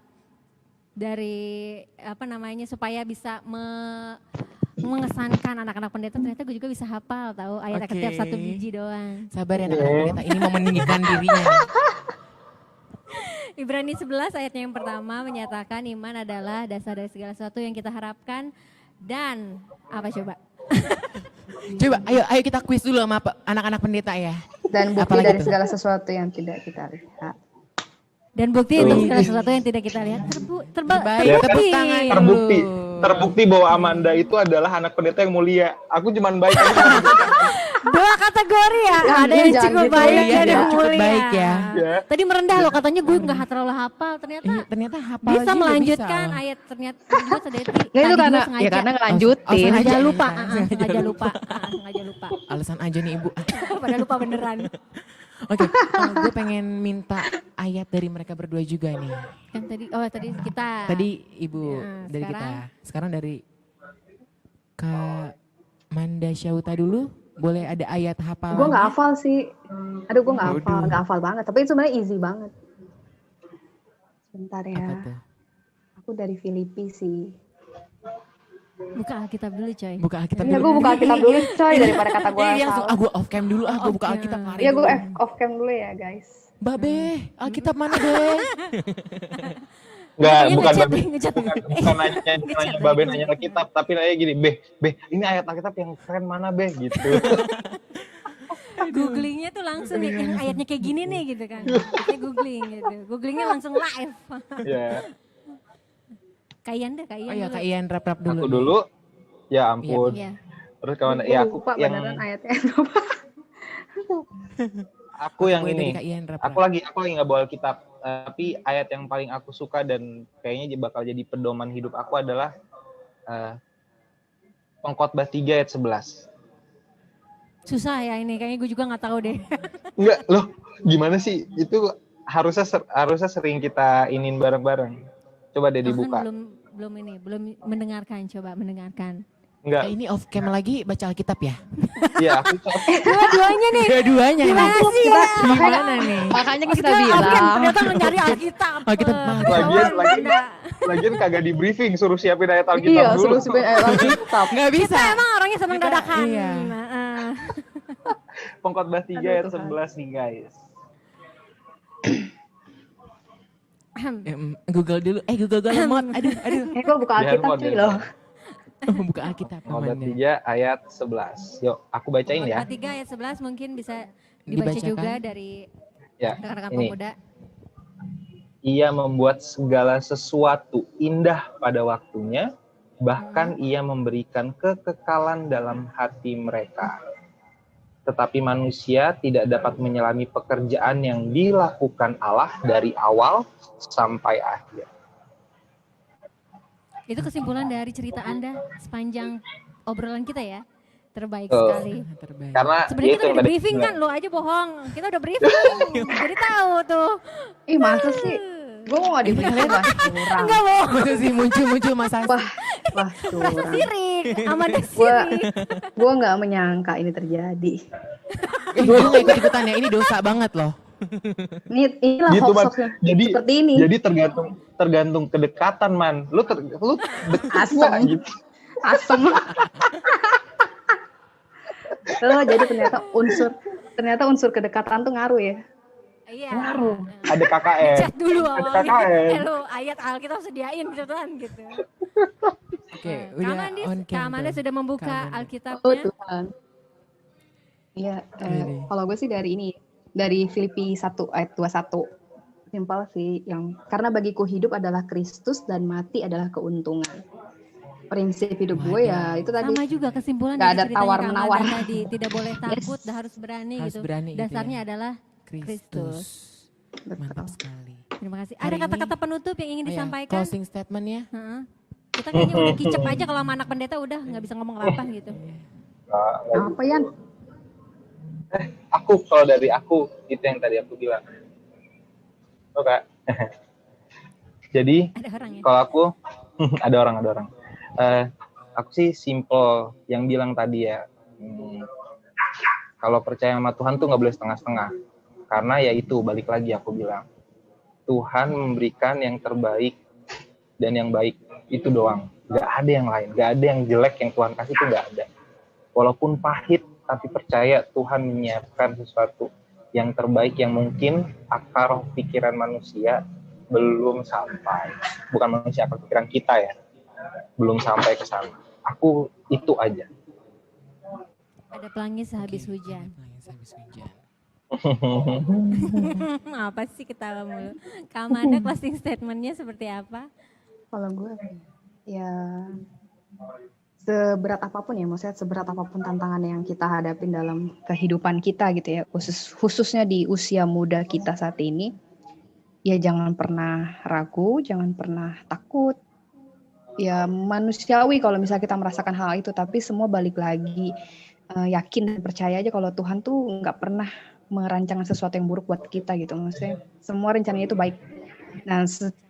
dari supaya bisa mengesankan anak-anak pendeta. Ternyata gue juga bisa hafal tahu ayat Alkitab 1 biji doang. Sabar ya anak-anak pendeta, ini mau meninggikan dirinya. Ibrani 11 ayatnya yang pertama menyatakan iman adalah dasar dari segala sesuatu yang kita harapkan dan apa coba? Coba ayo kita kuis dulu sama anak-anak pendeta ya. Dan bukti Apalagi dari tuh? segala sesuatu yang tidak kita lihat. Dan bukti untuk segala sesuatu yang tidak kita lihat Terbaik, Ya, tepuk tangan terbukti. dulu. Terbukti bahwa Amanda itu adalah anak pendeta yang mulia. Aku cuman baik. Dua kategori ya, Ya, ada yang jangan cukup gitu. baik, Iya, ada yang yang cukup mulia. baik ya. Ya. Tadi merendah loh, katanya gue nggak terlalu hafal, ternyata Iya, ternyata hafal bisa juga melanjutkan bisa. ayat ternyata juga sedeti. Nggak, itu Tadi karena juga sengaja. ya karena Oh, ngelanjutin. sengaja. Sengaja lupa, Sengaja sengaja lupa, sengaja lupa. Alasan aja nih ibu. Padahal lupa beneran. Oke, gue pengen minta ayat dari mereka berdua juga nih. Kan tadi kita. Tadi ibu Ya, dari sekarang? kita. Sekarang dari Kak Manda Syauta dulu. Boleh ada ayat hafalan? Gue nggak hafal sih. Aduh, gue Waduh. nggak hafal banget. Tapi itu sebenarnya easy banget. Sebentar Apa ya. tuh? Aku dari Filipi sih. Buka Alkitab dulu coy. Buka Alkitab Ya dulu. gue buka Alkitab dulu coy daripada kata gue Iya, langsung salah. gue off cam dulu. Gue buka Off Alkitab cam. hari Iya gue dulu. off cam dulu ya guys. Babe, Alkitab mana be? Enggak, Kayaknya bukan ngechat Babe. nih, ngechat. Bukan nanya Babe nanya Alkitab, tapi nanya gini, Beh, ini ayat Alkitab yang keren mana, Beh? Gitu. Googlingnya tuh langsung yang ayatnya kayak gini nih gitu kan. Kayak googling gitu. Googlingnya langsung live. Ya, Kak Ian deh, Kak Ian Oh ya dulu. Kak Ian rap-rap dulu. aku nih. dulu. Ya ampun. Iya. Terus kawan Gue ya aku lupa yang beneran ayatnya. aku yang Mulai dari ini. Kak Ian rap-rap. Aku lagi nggak bawa Alkitab, tapi ayat yang paling aku suka dan kayaknya bakal jadi pedoman hidup aku adalah Pengkhotbah 3 ayat 11. Susah ya ini, kayaknya gue juga nggak tahu deh. Enggak, loh, gimana sih? Itu harusnya sering kita inin bareng-bareng. Coba deh Kan dibuka. belum mendengarkan, coba mendengarkan. Enggak. Ini off cam lagi baca Alkitab ya? Iya, aku Dua-duanya nih. Dua-duanya. Gimana sih ya? Gimana nih? Makanya kita Maksudnya bilang. ternyata mencari Alkitab. Alkitab lagian kagak di briefing suruh siapin ayat Alkitab Iya, dulu. suruh sebenarnya ayat Alkitab. Nggak bisa. Kita emang orangnya senang Kita- dadakan. iya. Pengkhotbah 3 Aduh, ayat Tuhan. 11 nih, guys. Google dulu. Google gue lemot. Aduh. Gue buka Biar Alkitab cuy model. loh. Buka Alkitab. Pengkhotbah Amanda. 3 ayat 11. Yuk, aku bacain ya. 3 ayat 11 mungkin bisa dibaca Dibacakan. juga dari Ya, rekan-rekan ini. pemuda. Ia membuat segala sesuatu indah pada waktunya, bahkan ia memberikan kekekalan dalam hati mereka. Tetapi manusia tidak dapat menyelami pekerjaan yang dilakukan Allah dari awal sampai akhir. Itu kesimpulan dari cerita Anda sepanjang obrolan kita ya. Terbaik Oh. sekali. Terbaik. Karena Sebenarnya kita itu udah tadi briefing bilang. kan, lo aja bohong. Kita udah briefing, jadi tahu tuh. Ih masa sih? Gue mau nggak di-briefing lah. Kurang. Enggak bohong. Masa sih muncul Mas Asa. Wah curang. Sirik, Amanda Gue sirik. gue nggak menyangka ini terjadi. Gue gak ikut-ikutan ya, ini dosa banget loh. Inilah Gitu, Man. hoax Jadi seperti ini. Jadi tergantung kedekatan, Man. Lu dekat Asem. nggak gitu? Asem. Oh, jadi ternyata unsur kedekatan tuh ngaruh ya. Iya. Ngaruh. Ada KKN. Chat dulu Ada awalnya. KKN. Lo ayat Alkitab sediain gitu kan gitu. Oke, Kak udah Amanda, on Kak cam. Amanda tuh. sudah membuka Kak Amanda. Oh Alkitabnya. Tuhan. Iya, Ini. kalau gue sih dari ini, dari Filipi 1 ayat 21. Simpel sih, yang karena bagiku hidup adalah Kristus dan mati adalah keuntungan. Prinsip hidup gue ya itu tadi. Sama juga kesimpulan Nggak dari ada ceritanya Kak tawar-menawar. Amanda tadi. Tidak boleh takut, Yes. harus berani Harus gitu. berani gitu Dasarnya ya. adalah Kristus. Betul. Mantap sekali. terima kasih. Hari Ada ini- kata-kata penutup yang ingin Oh ya, disampaikan? closing statement ya. Heeh. Kita kayaknya udah kicep aja kalau sama anak pendeta udah nggak bisa ngomong apa gitu. Apa Yan? Kalau dari aku itu yang tadi aku bilang. Oke. Jadi Ada orang ya? kalau aku ada orang. Aku sih simple yang bilang tadi ya. Kalau percaya sama Tuhan tuh nggak boleh setengah-setengah. Karena ya itu balik lagi aku bilang. Tuhan memberikan yang terbaik dan yang baik itu doang. Gak ada yang lain. Gak ada yang jelek yang Tuhan kasih itu gak ada. Walaupun pahit, tapi percaya Tuhan menyiapkan sesuatu yang terbaik yang mungkin akal pikiran manusia belum sampai. Bukan manusia, akal pikiran kita ya. Belum sampai ke sana. Aku itu aja. Ada pelangi sehabis hujan. Habis hujan. Apa sih ketawa mulu? Kak Amanda closing statementnya seperti apa? Kalau gue ya seberat apapun ya, maksudnya seberat apapun tantangan yang kita hadapin dalam kehidupan kita gitu ya, khususnya di usia muda kita saat ini, ya jangan pernah ragu, jangan pernah takut. Ya manusiawi kalau misalnya kita merasakan hal itu, tapi semua balik lagi yakin dan percaya aja kalau Tuhan tuh nggak pernah merancangkan sesuatu yang buruk buat kita gitu, maksudnya semua rencananya itu baik. Nah,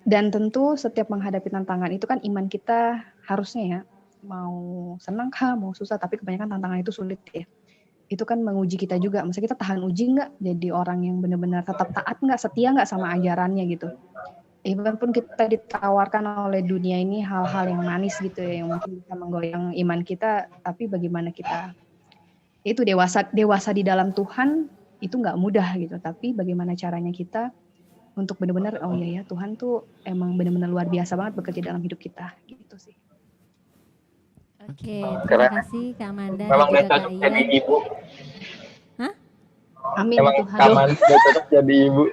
dan tentu setiap menghadapi tantangan itu kan iman kita harusnya ya, mau senang kah, mau susah, tapi kebanyakan tantangan itu sulit ya. Itu kan menguji kita juga, maksudnya kita tahan uji nggak, jadi orang yang benar-benar tetap taat nggak, setia nggak sama ajarannya gitu. Even pun kita ditawarkan oleh dunia ini hal-hal yang manis gitu ya, yang mungkin bisa menggoyang iman kita, tapi bagaimana kita itu dewasa di dalam Tuhan itu nggak mudah gitu, tapi bagaimana caranya kita untuk benar-benar oh iya ya Tuhan tuh emang benar-benar luar biasa banget bekerja dalam hidup kita gitu sih. Oke, terima kasih Kak Amanda dan Memang juga udah Kak cocok jadi Ian. ibu. Amin Emang Tuhan. Kaman udah cocok jadi ibu.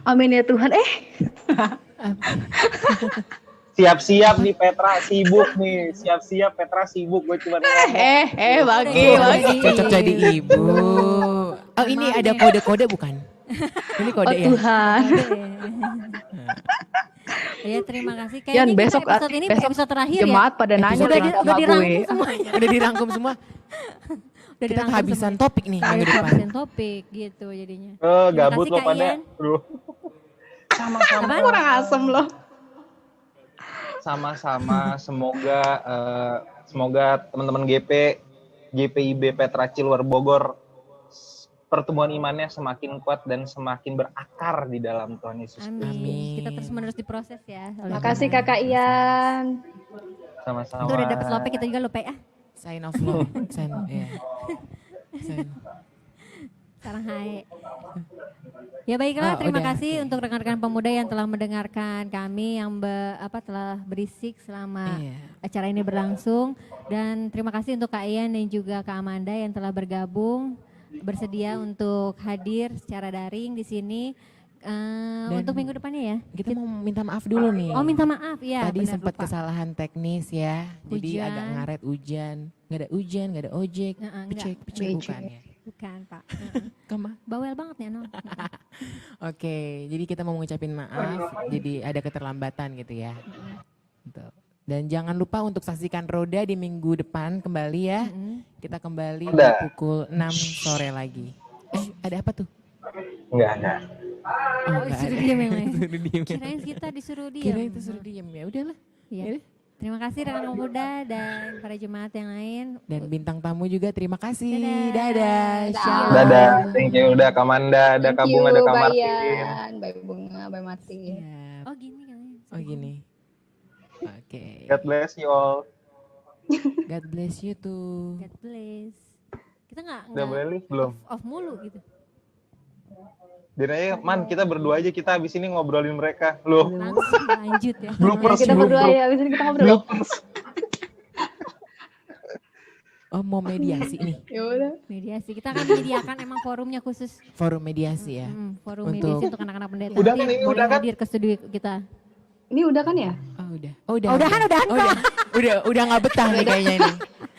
Amin ya Tuhan. Siap-siap nih Petra sibuk nih. Siap-siap Petra sibuk. Gue cuma bagi. Cocok jadi ibu. Oh ini ada kode-kode bukan? Ini kode ya? Tuhan. Ya terima kasih. Yan, Kayaknya besok episode ini episode terakhir ya. jemaat pada nanya Udah, sama udah gue. dirangkum semuanya. Udah dirangkum semua. Udah Kita dirangkum kehabisan semuanya. topik nih minggu depan. Kehabisan topik gitu jadinya. gabut kasih, lo Kak pada. Ian. Aduh. Sama-sama. Apaan? Orang asem loh. Sama-sama. Semoga teman-teman GPIB Petra Cilwar Bogor pertumbuhan imannya semakin kuat dan semakin berakar di dalam Tuhan Yesus. Amin. Kita terus menerus diproses ya. oleh Makasih Tuhan. Kakak Ian. Sama-sama. Itu udah dapet slopnya, kita juga lupa ya. Sign off lo. Sign, ya. Sign. Sarang hai. Ya baiklah, Oh, terima udah. kasih untuk rekan-rekan pemuda yang telah mendengarkan kami yang telah berisik selama Iya. acara ini berlangsung, dan terima kasih untuk Kak Ian dan juga Kak Amanda yang telah bergabung bersedia untuk hadir secara daring di sini untuk minggu depannya ya. Kita mau minta maaf dulu nih. Oh minta maaf ya. Tadi benar, sempat lupa. kesalahan teknis ya. Jadi Hujan. agak ngaret hujan. Gak ada hujan, gak ada ojek. Enggak. Pecek Becek. bukan ya. Bukan Pak. Kema? Bawel banget nih Ano. Oke, jadi kita mau ngucapin maaf. Jadi ada keterlambatan gitu ya. Gitu. Dan jangan lupa untuk saksikan Roda di minggu depan kembali ya. Kita kembali di Udah. pukul 6 sore lagi. Ada apa tuh? Enggak ada. Oh, disuruh diam yang lain. Disuruh diem. Kirain kita disuruh diam. Kirain itu suruh diem ya. Udahlah. Iya. Yaudah. Terima kasih rekan pemuda dan para jemaat yang lain. Dan bintang tamu juga terima kasih. Dadah. Dadah. Shalom. Dadah. Thank you. Udah Kamanda, ada Thank Kabung, you, ada Mbak Kamartin. Ian, Mbak Bunga, Mbak Martin. Siap. Oh gini kan. Oh gini. Oke. God bless you all. God bless you too. God bless. Kita Udah boleh live belum? off mulu gitu. Jadi Man, kita berdua aja, kita habis ini ngobrolin mereka. Loh, Langsung lanjut ya. Bloopers. Kita berdua ya, abis ini kita ngobrol. Oh mau mediasi nih. Ya udah. Mediasi. Kita akan menyediakan emang forumnya khusus. Forum mediasi ya. Forum Untuk- mediasi untuk anak-anak pendeta. Udah Nanti kan, ini boleh udah kan? hadir ke studio kita. Ini udah kan ya? Oh udah. Oh udah. Oh, udahan, udahan, Oh, udah nggak betah nih kayaknya ini.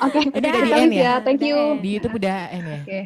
Oke, Ini udah kita di live end ya? ya. Thank you. Udah. Di YouTube udah end ya. Oke.